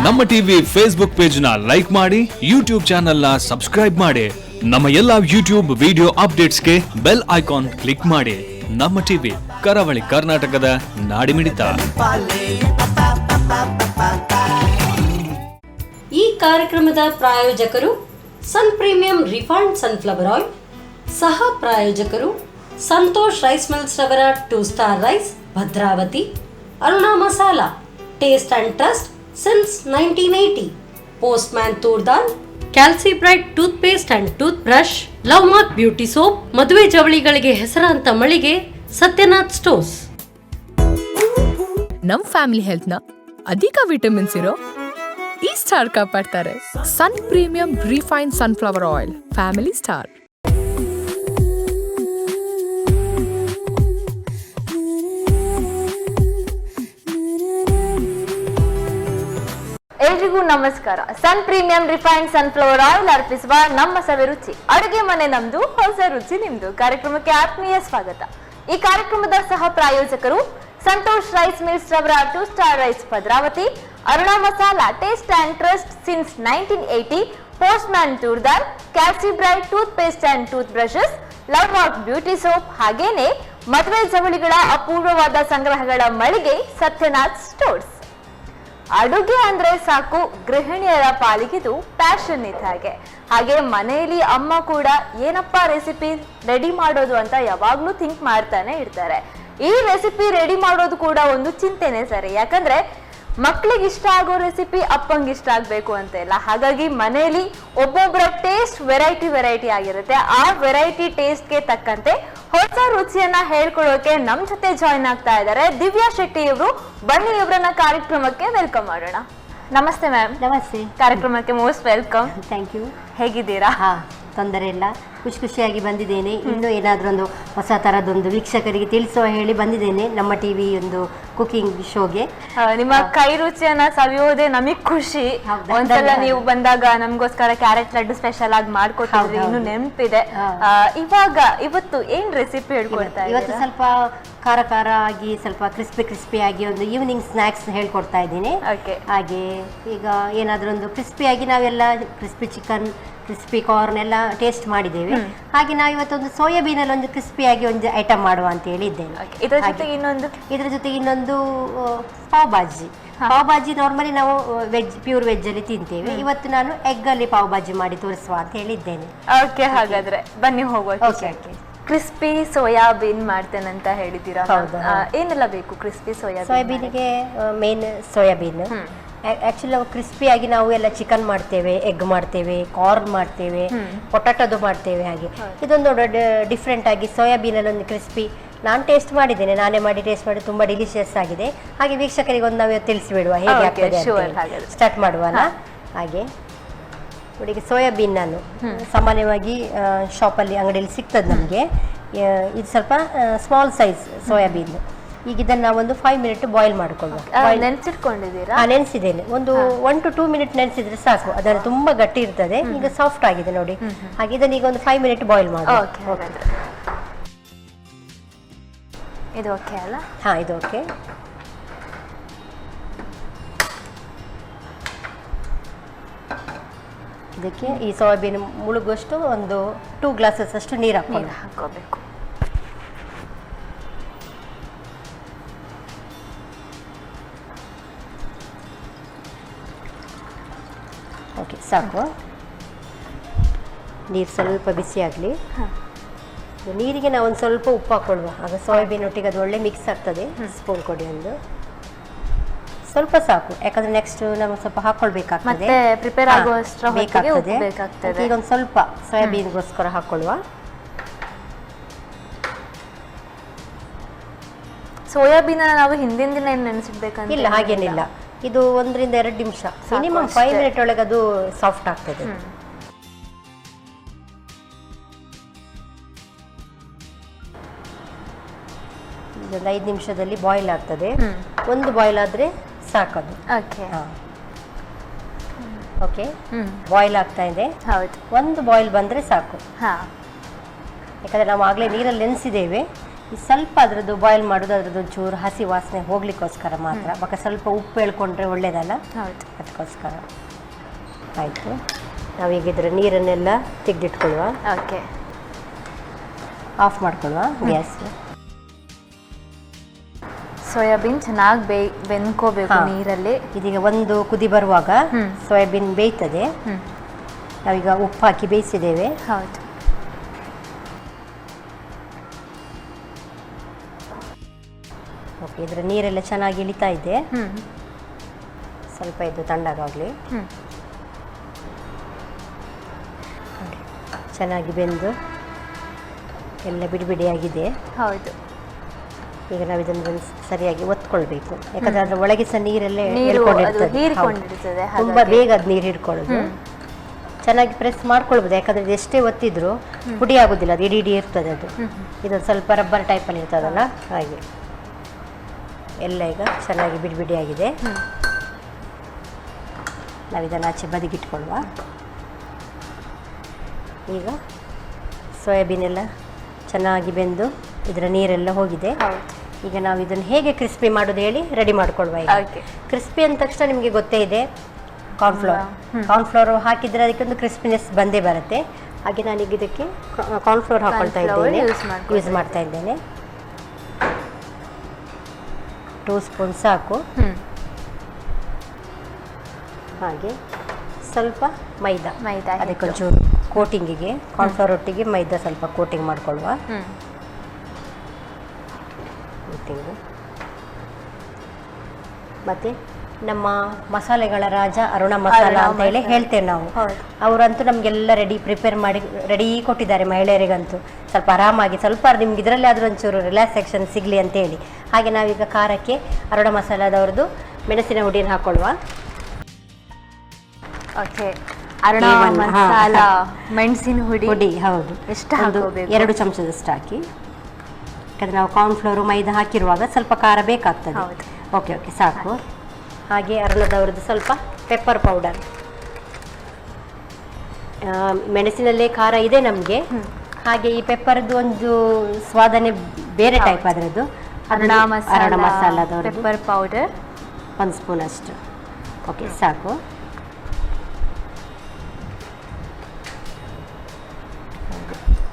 ನಮ್ಮ TV Facebook page ನ like ಮಾಡಿ, ಯೂಟ್ಯೂಬ್ ಚಾನೆಲ್ ನ ಸಬ್ಸ್ಕ್ರೈಬ್ ಮಾಡಿ. ನಮ್ಮ ಎಲ್ಲಾ ಯೂಟ್ಯೂಬ್ ವಿಡಿಯೋ ಅಪ್ಡೇಟ್ಸ್ಗೆ ಬೆಲ್ ಐಕಾನ್ ಕ್ಲಿಕ್ ಮಾಡಿ. ನಮ್ಮ ಟಿವಿ ಕರಾವಳಿ ಕರ್ನಾಟಕದ ನಾಡಿಮಿಡಿತ. ಈ ಕಾರ್ಯಕ್ರಮದ ಪ್ರಾಯೋಜಕರು Sun Premium refined sunflower oil, ಸಹ ಪ್ರಾಯೋಜಕರು ಸಂತೋಷ್ ರೈಸ್ ಮಿಲ್ಸ್ ರವರ 2 star rice Bhadravati, Aruna masala taste and trust since 1980, postman toor dal, Calcibright toothpaste and toothbrush, love mark beauty soap, ಮದುವೆ ಜವಳಿಗಳಿಗೆ ಹೆಸರಾಂತ ಮಳಿಗೆ ಸತ್ಯನಾಥ್ ಸ್ಟೋರ್ಸ್. ನಮ್ ಫ್ಯಾಮಿಲಿ ಹೆಲ್ತ್ ನ ಅಧಿಕ ವಿಟಮಿನ್ಸ್ ಇರೋ ಈ ಸ್ಟಾರ್ ಕಾಪಾಡ್ತಾರೆ. Sun Premium refined sunflower oil, family star. ಎಲ್ರಿಗೂ ನಮಸ್ಕಾರ. Sun Premium refined sunflower oil ಅರ್ಪಿಸುವ ನಮ್ಮ ಸವಿ ರುಚಿ, ಅಡುಗೆ ಮನೆ ನಮ್ದು, ಹೊಸ ರುಚಿ ನಿಮ್ದು ಕಾರ್ಯಕ್ರಮಕ್ಕೆ ಆತ್ಮೀಯ ಸ್ವಾಗತ. ಈ ಕಾರ್ಯಕ್ರಮದ ಸಹ ಪ್ರಾಯೋಜಕರು ಸಂತೋಷ್ ರೈಸ್ ಮಿಲ್ಸ್ ರವರ 2 star rice Bhadravati, Aruna masala taste and trust since 1980, postman toor dal, Calcibright toothpaste and toothbrushes, love mark beauty soap, ಹಾಗೇನೆ ಮದುವೆ ಜವಳಿಗಳ ಅಪೂರ್ವವಾದ ಸಂಗ್ರಹಗಳ ಮಳಿಗೆ ಸತ್ಯನಾಥ್ ಸ್ಟೋರ್ಸ್. ಅಡುಗೆ ಅಂದ್ರೆ ಸಾಕು, ಗೃಹಿಣಿಯರ ಪಾಲಿಗಿದು ಪ್ಯಾಷನ್ ಇದ್ದ ಹಾಗೆ ಮನೆಯಲ್ಲಿ ಅಮ್ಮ ಕೂಡ ಏನಪ್ಪ ರೆಸಿಪಿ ರೆಡಿ ಮಾಡೋದು ಅಂತ ಯಾವಾಗ್ಲೂ ಥಿಂಕ್ ಮಾಡ್ತಾನೆ ಇರ್ತಾರೆ. ಈ ರೆಸಿಪಿ ರೆಡಿ ಮಾಡೋದು ಕೂಡ ಒಂದು ಚಿಂತೆನೆ ಸರಿ, ಯಾಕಂದ್ರೆ ಮಕ್ಳಿಗೆ ಇಷ್ಟ ಆಗೋ ರೆಸಿಪಿ ಅಪ್ಪಂಗೆ ಇಷ್ಟ ಆಗ್ಬೇಕು ಅಂತ ಇಲ್ಲ. ಹಾಗಾಗಿ ಮನೆಯಲ್ಲಿ ಒಬ್ಬೊಬ್ಬರ ಟೇಸ್ಟ್ ವೆರೈಟಿ ಆಗಿರುತ್ತೆ. ಆ ವೆರೈಟಿ ಟೇಸ್ಟ್ಗೆ ತಕ್ಕಂತೆ ಹೊಸ ರುಚಿಯನ್ನ ಹೇಳ್ಕೊಳ್ಳೋಕೆ ನಮ್ ಜೊತೆ ಜಾಯಿನ್ ಆಗ್ತಾ ಇದ್ದಾರೆ ದಿವ್ಯಾ ಶೆಟ್ಟಿ ಇವರು. ಬನ್ನಿ ಇವರನ್ನ ಕಾರ್ಯಕ್ರಮಕ್ಕೆ ವೆಲ್ಕಮ್ ಮಾಡೋಣ. ನಮಸ್ತೆ ಮ್ಯಾಮ್. ನಮಸ್ತೆ. ಕಾರ್ಯಕ್ರಮಕ್ಕೆ ಮೋಸ್ಟ್ ವೆಲ್ಕಮ್. Thank you. ಹೇಗಿದ್ದೀರಾ? ತೊಂದರೆ ಇಲ್ಲ, ಖುಷಿಯಾಗಿ ಬಂದಿದ್ದೇನೆ. ಇನ್ನೂ ಏನಾದರೂ ಒಂದು ಹೊಸ ಥರದೊಂದು ವೀಕ್ಷಕರಿಗೆ ತಿಳಿಸುವ ಹೇಳಿ ಬಂದಿದ್ದೇನೆ ನಮ್ಮ ಟಿವಿ ಒಂದು ಕುಕಿಂಗ್ ಶೋಗೆ. ನಿಮ್ಮ ಕೈ ರುಚಿಯನ್ನ ಸವಿಯೋದೇ ನಮಗ್ ಖುಷಿ. ಒಂದ್ಸಲ ನೀವು ಬಂದಾಗ ನಮ್ಗೋಸ್ಕರ ಕ್ಯಾರೆಟ್ ಲಡ್ಡು ಸ್ಪೆಷಲ್ ಆಗಿ ಮಾಡ್ಕೊಟ್ಟಿದ್ರಿ, ಇನ್ನು ನೆನಪಿದೆ. ಇವತ್ತು ಏನ್ ರೆಸಿಪಿ ಹೇಳ್ಕೊಡ್ತಾ ಇದ್ದೀರಾ? ಇವತ್ತು ಸ್ವಲ್ಪ ಖಾರ ಆಗಿ, ಸ್ವಲ್ಪ ಕ್ರಿಸ್ಪಿ ಆಗಿ ಒಂದು ಈವ್ನಿಂಗ್ ಸ್ನ್ಯಾಕ್ಸ್ ಹೇಳ್ಕೊಡ್ತಾ ಇದ್ದೀನಿ. ಹಾಗೆ ಈಗ ಏನಾದರೂ ಒಂದು ಕ್ರಿಸ್ಪಿಯಾಗಿ ನಾವೆಲ್ಲ ಕ್ರಿಸ್ಪಿ ಚಿಕನ್, ಕ್ರಿಸ್ಪಿ ಕಾರ್ನ್ ಎಲ್ಲ ಟೇಸ್ಟ್ ಮಾಡಿದ್ದೇವೆ. ಹಾಗೆ ನಾವು ಇವತ್ತೊಂದು ಸೋಯಾಬೀನ್ ಅಲ್ಲಿ ಒಂದು ಕ್ರಿಸ್ಪಿಯಾಗಿ ಒಂದು ಐಟಮ್ ಮಾಡುವ ಅಂತ ಹೇಳಿದ್ದೇನೆ. ಇದರ ಜೊತೆಗೆ ಇನ್ನೊಂದು ಪಾವ್ ಭಾಜಿ ನಾರ್ಮಲಿ ನಾವು ಪ್ಯೂರ್ ವೆಜ್ ಅಲ್ಲಿ ತಿಂತೇವೆ. ಇವತ್ತು ನಾನು ಎಗ್ ಅಲ್ಲಿ ಪಾವ್ ಭಾಜಿ ಮಾಡಿ ತೋರಿಸುವ ಅಂತ ಹೇಳಿದ್ದೇನೆ. ಓಕೆ, ಹಾಗಾದ್ರೆ ಬನ್ನಿ ಹೋಗುವ. ಕ್ರಿಸ್ಪಿ ಸೋಯಾಬೀನ್ ಮಾಡ್ತೇನೆ ಅಂತ ಹೇಳಿದ್ದೀರಾ? ಏನೆಲ್ಲ ಬೇಕು ಕ್ರಿಸ್ಪಿ ಸೋಯಾಬೀನ್ಗೆ? Main soybean. ಆಕ್ಚುಲಿ ನಾವು ಕ್ರಿಸ್ಪಿಯಾಗಿ ನಾವು ಎಲ್ಲ ಚಿಕನ್ ಮಾಡ್ತೇವೆ, ಎಗ್ ಮಾಡ್ತೇವೆ, ಕಾರ್ನ್ ಮಾಡ್ತೇವೆ, ಪೊಟಾಟೋದು ಮಾಡ್ತೇವೆ. ಹಾಗೆ ಇದೊಂದು ಡಿಫ್ರೆಂಟ್ ಆಗಿ ಸೋಯಾಬೀನಲ್ಲಿ ಒಂದು ಕ್ರಿಸ್ಪಿ ನಾನು ಟೇಸ್ಟ್ ಮಾಡಿದ್ದೇನೆ, ನಾನೇ ಮಾಡಿ ಟೇಸ್ಟ್ ಮಾಡಿ ತುಂಬಾ ಡಿಲಿಷಿಯಸ್ ಆಗಿದೆ. ಹಾಗೆ ವೀಕ್ಷಕರಿಗೆ ಒಂದು ನಾವು ತಿಳಿಸಿಬಿಡುವ ಹೇಗೆ ಆಗ್ತದೆ. ಸ್ಟಾರ್ಟ್ ಮಾಡುವಲ್ಲ. ಹಾಗೆ ನೋಡಿ, ಸೋಯಾಬೀನ್ ನಾನು ಸಾಮಾನ್ಯವಾಗಿ ಶಾಪಲ್ಲಿ ಅಂಗಡಿಯಲ್ಲಿ ಸಿಗ್ತದೆ ನಮಗೆ. ಇದು ಸ್ವಲ್ಪ ಸ್ಮಾಲ್ ಸೈಜ್ ಸೋಯಾಬೀನ್. ಈಗ ಇದನ್ನು ನಾವೊಂದು 5 ಮಿನಿಟ್ ಬಾಯ್ಲ್ ಮಾಡ್ಕೊಳ್ಳುವ. ನೆನೆಸಿಟ್ಕೊಂಡಿದ್ದೀರಾ? ನೆನೆಸಿದ್ದೇನೆ. ಒಂದು 1 to 2 ಮಿನಿಟ್ ನೆನೆಸಿದ್ರೆ ಸಾಕು. ಅದನ್ನು ತುಂಬಾ ಗಟ್ಟಿ ಇರ್ತದೆ. ಈಗ ಸಾಫ್ಟ್ ಆಗಿದೆ ನೋಡಿ. ಹಾಗೆ ಇದನ್ನ ಈಗ ಒಂದು 5 ಮಿನಿಟ್ ಬಾಯ್ಲ್ ಮಾಡುವ. ಇದು ಓಕೆ ಅಲ್ಲ? ಇದು ಓಕೆ. ಇದಕ್ಕೆ ಈ ಸೋಯಾಬೀನ್ ಮುಳುಗುವಷ್ಟು ಒಂದು 2 ಗ್ಲಾಸಸ್ ಅಷ್ಟು ನೀರು ಹಾಕೋಬೇಕು. ಓಕೆ, ಸಾಕು. ನೀರು ಸ್ವಲ್ಪ ಬಿಸಿ ಆಗಲಿ. ನೀರಿಗೆ ನಾವು ಒಂದು ಸ್ವಲ್ಪ ಉಪ್ಪು ಹಾಕೊಳ್ಳುವ. ಆಗ ಸೋಯಾಬೀನ್ ಒಟ್ಟಿಗೆ ಅದು ಒಳ್ಳೆ ಮಿಕ್ಸ್ ಆಗ್ತದೆ. ಸ್ಪೂನ್ ಕೊಡಿ, ಒಂದು ಸ್ವಲ್ಪ ಸಾಕು. ಯಾಕಂದ್ರೆ ನೆಕ್ಸ್ಟ್ ನಮಗೆ ಸ್ವಲ್ಪ ಹಾಕೊಳ್ಬೇಕಾಗ್ತದೆ, ಬೇಕಾಗ್ತದೆ. ಈಗ ಒಂದು ಸ್ವಲ್ಪ ಸೋಯಾಬೀನ್ಗೋಸ್ಕರ ಹಾಕೊಳ್ಳುವ. ಸೋಯಾಬೀನ್ ನಾವು ಹಿಂದಿನ ದಿನ ನೆನೆಸಿಡ್ಬೇಕಂತ ಇಲ್ಲ, ಹಾಗೇನಿಲ್ಲ. ಇದು 1 ರಿಂದ 2 ನಿಮಿಷ, ಮಿನಿಮಮ್ 5 ಮಿನಿಟ್ ಒಳಗೆ ಅದು ಸಾಫ್ಟ್ ಆಗ್ತದೆ. ಇದೊಂದು 5 ನಿಮಿಷದಲ್ಲಿ ಬಾಯ್ಲ್ ಆಗ್ತದೆ. ಒಂದು ಬಾಯ್ಲ್ ಆದ್ರೆ ಸಾಕದು. ಓಕೆ, ಬಾಯ್ಲ್ ಆಗ್ತಾ ಇದೆ. ಒಂದು ಬಾಯ್ಲ್ ಬಂದ್ರೆ ಸಾಕು. ಯಾಕಂದ್ರೆ ನಾವು ಆಗ್ಲೇ ನೀರಲ್ಲಿ ನೆನೆಸಿದ್ದೇವೆ. ಸ್ವಲ್ಪ ಅದರದ್ದು ಬಾಯ್ಲ್ ಮಾಡೋದು, ಅದರದ್ದು ಒಂಚೂರು ಹಸಿ ವಾಸನೆ ಹೋಗ್ಲಿಕ್ಕೋಸ್ಕರ ಮಾತ್ರ. ಸ್ವಲ್ಪ ಉಪ್ಪು ಹೇಳ್ಕೊಂಡ್ರೆ ಒಳ್ಳೇದಲ್ಲ, ಹೌದು. ಅದಕ್ಕೋಸ್ಕರ. ಆಯಿತು, ನಾವೀಗ ಇದರ ನೀರನ್ನೆಲ್ಲ ತೆಗೆದಿಟ್ಕೊಳ್ಳುವ. ಓಕೆ, ಆಫ್ ಮಾಡ್ಕೊಳ್ಳುವ ಗ್ಯಾಸ್. ಸೋಯಾಬೀನ್ ಚೆನ್ನಾಗಿ ಬೆಂದ್ಕೋಬೇಕು ನೀರಲ್ಲಿ. ಇದೀಗ ಒಂದು ಕುದಿ ಬರುವಾಗ ಸೋಯಾಬೀನ್ ಬೇಯ್ತದೆ. ನಾವೀಗ ಉಪ್ಪು ಹಾಕಿ ಬೇಯಿಸಿದ್ದೇವೆ. ಹೌದು. ಓಕೆ, ಇದರ ನೀರೆಲ್ಲ ಚೆನ್ನಾಗಿ ಇಳಿತಾ ಇದೆ. ಸ್ವಲ್ಪ ಇದು ತಣ್ಣಗಾಗಲಿ. ಚೆನ್ನಾಗಿ ಬೆಂದು ಎಲ್ಲ ಬಿಡಿಬಿಡಿಯಾಗಿದೆ. ಹೌದು. ಈಗ ನಾವು ಇದನ್ನು ಸರಿಯಾಗಿ ಒತ್ಕೊಳ್ಬೇಕು, ಯಾಕಂದ್ರೆ ಅದರ ಒಳಗೆ ಸಹ ನೀರೆಲ್ಲ ಹೀರಿಕೊಂಡಿರ್ತದೆ. ತುಂಬ ಬೇಗ ಅದು ನೀರು ಹಿಡ್ಕೊಳ್ಳೋದು. ಚೆನ್ನಾಗಿ ಪ್ರೆಸ್ ಮಾಡ್ಕೊಳ್ಬೋದು, ಯಾಕಂದ್ರೆ ಇದು ಎಷ್ಟೇ ಒತ್ತಿದ್ರು ಪುಡಿ ಆಗೋದಿಲ್ಲ, ಅದು ಇಡೀ ಇರ್ತದೆ. ಅದು ಇದೊಂದು ಸ್ವಲ್ಪ ರಬ್ಬರ್ ಟೈಪಲ್ಲಿ ಇರ್ತದಲ್ಲ, ಹಾಗೆ ಎಲ್ಲ ಈಗ ಚೆನ್ನಾಗಿ ಬಿಡಿಬಿಡಿಯಾಗಿದೆ. ನಾವು ಇದನ್ನು ಆಚೆ ಬದಿಗಿಟ್ಕೊಳ್ಳುವ. ಈಗ ಸೋಯಾಬೀನ್ ಎಲ್ಲ ಚೆನ್ನಾಗಿ ಬೆಂದು ಇದರ ನೀರೆಲ್ಲ ಹೋಗಿದೆ. ಈಗ ನಾವು ಇದನ್ನು ಹೇಗೆ ಕ್ರಿಸ್ಪಿ ಮಾಡೋದು ಹೇಳಿ ರೆಡಿ ಮಾಡ್ಕೊಳ್ವ. ಈಗ ಕ್ರಿಸ್ಪಿ ಅಂದ ತಕ್ಷಣ ನಿಮಗೆ ಗೊತ್ತೇ ಇದೆ, ಕಾರ್ನ್ಫ್ಲೋರ್ ಹಾಕಿದರೆ ಅದಕ್ಕೊಂದು ಕ್ರಿಸ್ಪಿನೆಸ್ ಬಂದೇ ಬರುತ್ತೆ. ಹಾಗೆ ನಾನೀಗ ಇದಕ್ಕೆ ಕಾರ್ನ್ಫ್ಲೋರ್ ಹಾಕೊಳ್ತಾ ಇದ್ದೇನೆ, ಯೂಸ್ ಮಾಡ್ತಾ ಇದ್ದೇನೆ. 2 ಸ್ಪೂನ್ ಸಾಕು. ಹಾಗೆ ಸ್ವಲ್ಪ ಮೈದಾ, ಅದಕ್ಕೊಂಚೂರು ಕೋಟಿಂಗಿಗೆ, ಕಾರ್ನ್ಫ್ಲೋರ್ ಒಟ್ಟಿಗೆ ಮೈದಾ ಸ್ವಲ್ಪ ಕೋಟಿಂಗ್ ಮಾಡ್ಕೊಳ್ಳುವ. ಕೋಟಿಂಗು ಮತ್ತು ನಮ್ಮ ಮಸಾಲೆಗಳ ರಾಜ ಅರುಣ ಮಸಾಲ ಅಂತ ಹೇಳಿ ಹೇಳ್ತೇವೆ ನಾವು. ಅವರಂತೂ ನಮಗೆಲ್ಲ ಪ್ರಿಪೇರ್ ಮಾಡಿ ರೆಡಿ ಕೊಟ್ಟಿದ್ದಾರೆ, ಮಹಿಳೆಯರಿಗಂತೂ ಸ್ವಲ್ಪ ಆರಾಮಾಗಿ, ಸ್ವಲ್ಪ ನಿಮ್ಗೆ ಇದರಲ್ಲಿ ಆದರೂ ಒಂಚೂರು ರಿಲ್ಯಾಕ್ಸೇಷನ್ ಸಿಗಲಿ ಅಂತೇಳಿ. ಹಾಗೆ ನಾವೀಗ ಖಾರಕ್ಕೆ ಅರುಣ ಮಸಾಲದವ್ರದ್ದು ಮೆಣಸಿನ ಹುಡಿಯನ್ನು ಹಾಕೊಳ್ಳುವ. ಓಕೆ, ಅರುಣ ಮಸಾಲ ಮೆಣಸಿನ ಹುಡಿ. ಹೌದು, ಎಷ್ಟು ಹಾಕಬೇಕು? 2 ಚಮಚದಷ್ಟು ಹಾಕಿ, ಯಾಕಂದರೆ ನಾವು ಕಾರ್ನ್ಫ್ಲೋರು ಮೈದಾ ಹಾಕಿರುವಾಗ ಸ್ವಲ್ಪ ಖಾರ ಬೇಕಾಗ್ತದೆ. ಓಕೆ ಓಕೆ, ಸಾಕು. ಹಾಗೆ ಅರುಣದವ್ರದ್ದು ಸ್ವಲ್ಪ ಪೆಪ್ಪರ್ ಪೌಡರ್. ಮೆಣಸಿನಲ್ಲೇ ಖಾರ ಇದೆ ನಮಗೆ, ಹಾಗೆ ಈ ಪೆಪ್ಪರ್ದು ಒಂದು ಸ್ವಾದನೆ ಬೇರೆ ಟೈಪ್ ಅದರದ್ದು. ಅರುಣ ಮಸಾಲದವ್ರದ್ದು ಪೆಪ್ಪರ್ ಪೌಡರ್ 1 ಸ್ಪೂನ್ ಅಷ್ಟು. ಓಕೆ, ಸಾಕು.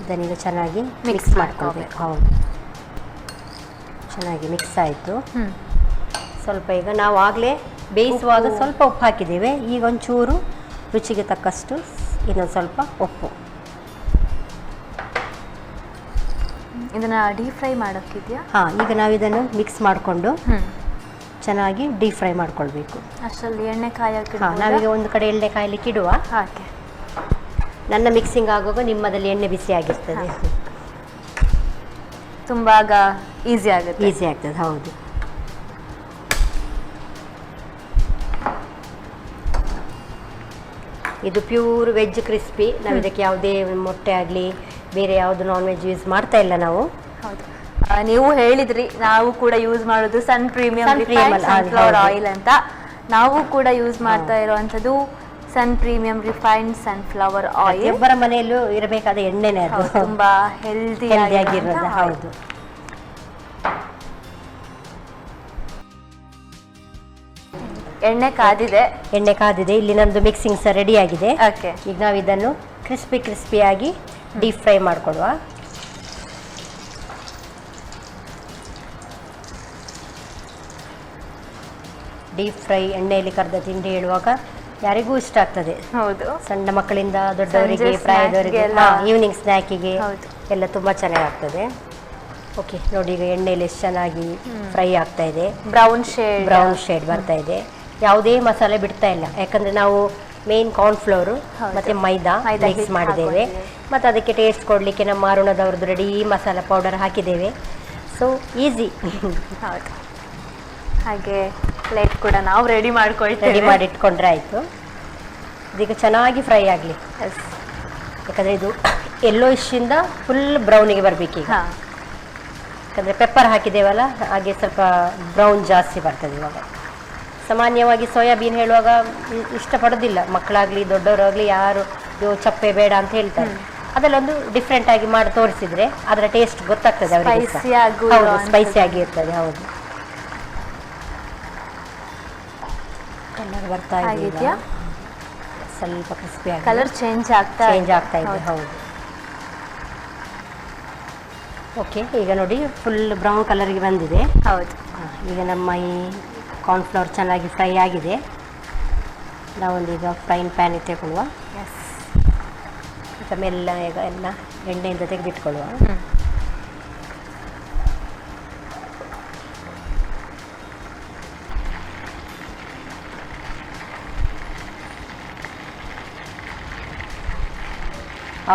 ಇದನ್ನೀಗ ಚೆನ್ನಾಗಿ ಮಿಕ್ಸ್ ಮಾಡ್ಕೊಳ್ಬೇಕು. ಹೌದು, ಚೆನ್ನಾಗಿ ಮಿಕ್ಸ್ ಆಯಿತು. ಸ್ವಲ್ಪ ಈಗ ನಾವು ಆಗಲೇ ಬೇಯಿಸುವಾಗ ಸ್ವಲ್ಪ ಉಪ್ಪು ಹಾಕಿದ್ದೇವೆ. ಈಗ ಒಂಚೂರು ರುಚಿಗೆ ತಕ್ಕಷ್ಟು ಇನ್ನೊಂದು ಸ್ವಲ್ಪ ಉಪ್ಪು. ಇದನ್ನು ಡೀಪ್ ಫ್ರೈ ಮಾಡೋಕ್ಕಿದೆಯಾ? ಹಾಂ, ಈಗ ನಾವು ಇದನ್ನು ಮಿಕ್ಸ್ ಮಾಡಿಕೊಂಡು ಚೆನ್ನಾಗಿ ಡೀಪ್ ಫ್ರೈ ಮಾಡ್ಕೊಳ್ಬೇಕು. ಅಷ್ಟರಲ್ಲಿ ಎಣ್ಣೆ ಕಾಯೋಕ್ಕೆ? ಹಾಂ, ನಾವೀಗ ಒಂದು ಕಡೆ ಎಣ್ಣೆ ಕಾಯಲಿಕ್ಕೆ ಇಡುವ. ಹಾಗೆ ನನ್ನ ಮಿಕ್ಸಿಂಗ್ ಆಗುವಾಗ ನಿಮ್ಮದಲ್ಲಿ ಎಣ್ಣೆ ಬಿಸಿ ಆಗಿರ್ತದೆ, ತುಂಬ ಈಸಿ ಆಗ್ತದೆ. ಹೌದು. ಇದು ಪ್ಯೂರ್ ವೆಜ್ ಕ್ರಿಸ್ಪಿ. ನಾವು ಇದಕ್ಕೆ ಯಾವುದೇ ಮೊಟ್ಟೆ ಆಗಲಿ ಬೇರೆ ಯಾವುದು ನಾನ್ ವೆಜ್ ಯೂಸ್ ಮಾಡ್ತಾ ಇಲ್ಲ ನಾವು. ಹೌದು, ನೀವು ಹೇಳಿದ್ರಿ ನಾವು ಕೂಡ ಯೂಸ್ ಮಾಡೋದು ಸನ್ ಪ್ರೀಮಿಯಂ ಸನ್ಫ್ಲವರ್ ಆಯಿಲ್ ಅಂತ. ನಾವು ಕೂಡ ಯೂಸ್ ಮಾಡ್ತಾ ಇರುವಂಥದ್ದು ಸನ್ ಪ್ರೀಮಿಯಂ ರಿಫೈನ್ಡ್ ಸನ್ಫ್ಲವರ್ ಆಯಿಲ್. ಒಬ್ಬರ ಮನೆಯಲ್ಲೂ ಇರಬೇಕಾದ ಎಣ್ಣೆನೇ ಅದು, ತುಂಬಾ ಹೆಲ್ದಿಯಾಗಿರೋದು. ಹೌದು. ಎಣ್ಣೆ ಕಾದಿದೆ. ಇಲ್ಲಿ ನಮ್ದು ಮಿಕ್ಸಿಂಗ್ ಸಹ ರೆಡಿ ಆಗಿದೆ. ಈಗ ನಾವು ಇದನ್ನು ಕ್ರಿಸ್ಪಿಯಾಗಿ ಡೀಪ್ ಫ್ರೈ ಮಾಡ್ಕೊಡುವ. ಡೀಪ್ ಫ್ರೈ ಎಣ್ಣೆಯಲ್ಲಿ ಕರೆದ ತಿಂಡಿ ಹೇಳುವಾಗ ಯಾರಿಗೂ ಇಷ್ಟ ಆಗ್ತದೆ. ಹೌದು, ಸಣ್ಣ ಮಕ್ಕಳಿಂದ ದೊಡ್ಡವರಿಗೆ, ಪ್ರಾಯದವರಿಗೆ, ಈವ್ನಿಂಗ್ ಸ್ನ್ಯಾಕಿಗೆ ಎಲ್ಲ ತುಂಬ ಚೆನ್ನಾಗಾಗ್ತದೆ. ಓಕೆ, ನೋಡಿ ಈಗ ಎಣ್ಣೆಯಲ್ಲಿ ಎಷ್ಟು ಚೆನ್ನಾಗಿ ಫ್ರೈ ಆಗ್ತಾ ಇದೆ. ಬ್ರೌನ್ ಶೇಡ್ ಬರ್ತಾ ಇದೆ. ಯಾವುದೇ ಮಸಾಲೆ ಬಿಡ್ತಾ ಇಲ್ಲ, ಯಾಕಂದರೆ ನಾವು ಮೇನ್ ಕಾರ್ನ್ಫ್ಲೋರು ಮತ್ತು ಮೈದಾ ಮಿಕ್ಸ್ ಮಾಡಿದ್ದೇವೆ. ಮತ್ತು ಅದಕ್ಕೆ ಟೇಸ್ಟ್ ಕೊಡಲಿಕ್ಕೆ ನಮ್ಮ ಅರುಣದವ್ರದ್ದು ರೆಡಿ ಮಸಾಲ ಪೌಡರ್ ಹಾಕಿದ್ದೇವೆ. So easy. ಹೌದು. ಹಾಗೆ ಪ್ಲೇಟ್ ಕೂಡ ನಾವು ರೆಡಿ ಮಾಡಿಟ್ಕೊಂಡ್ರೆ ಆಯಿತು. ಇದೀಗ ಚೆನ್ನಾಗಿ ಫ್ರೈ ಆಗಲಿ, ಯಾಕಂದರೆ ಇದು ಯೆಲ್ಲೋಯಿಶಿಂದ ಫುಲ್ ಬ್ರೌನಿಗೆ ಬರಬೇಕೀಗ. ಯಾಕಂದರೆ ಪೆಪ್ಪರ್ ಹಾಕಿದ್ದೇವಲ್ಲ, ಹಾಗೆ ಸ್ವಲ್ಪ ಬ್ರೌನ್ ಜಾಸ್ತಿ ಬರ್ತದೆ. ಇವಾಗ ಸಾಮಾನ್ಯವಾಗಿ ಸೋಯಾಬೀನ್ ಹೇಳುವಾಗ ಇಷ್ಟಪಡೋದಿಲ್ಲ ಮಕ್ಕಳಾಗಲಿ ದೊಡ್ಡವರಾಗಲಿ, ಯಾರು ಇವು ಚಪ್ಪೆ ಬೇಡ ಅಂತ ಹೇಳ್ತಾರೆ. ಅದರಲ್ಲೊಂದು ಡಿಫ್ರೆಂಟ್ ಆಗಿ ಮಾಡಿ ತೋರಿಸಿದ್ರೆ ಅದರ ಟೇಸ್ಟ್ ಗೊತ್ತಾಗ್ತದೆ ಅವರಿಗೆ. Spicy ಆಗು ಹೌದು, ಅನ್ಸುತ್ತೆ. ಸ್ಪೈಸಿ ಆಗಿರ್ತದೆ. ಹೌದು, ಕಲರ್ ಬರ್ತಾ ಇದೆ ಈಗ. ಆಗಿದ್ಯಾ? ಸ್ವಲ್ಪ ಕ್ರಿಸ್ಪಿ ಆಗಿ ಕಲರ್ ಚೇಂಜ್ ಆಗ್ತಾ ಇದೆ. ಹೌದು, ಓಕೆ. ಈಗ ನೋಡಿ ಫುಲ್ ಬ್ರೌನ್ ಕಲರ್ಗೆ ಬಂದಿದೆ. ಹೌದು. ಈಗ ನಮ್ಮ ಈ ಕಾರ್ನ್ಫ್ಲವರ್ ಚೆನ್ನಾಗಿ ಫ್ರೈ ಆಗಿದೆ. ನಾವೊಂದೀಗ ಫ್ರೈನ್ ಪ್ಯಾನ್ ಇಟ್ಟುಕೊಳ್ಳುವ. ಈಗ ಮೆಲ್ಲ ಈಗ ಎಲ್ಲ ಎಣ್ಣೆಯಿಂದ ತೆಗೆದಿಟ್ಕೊಳ್ಳುವ.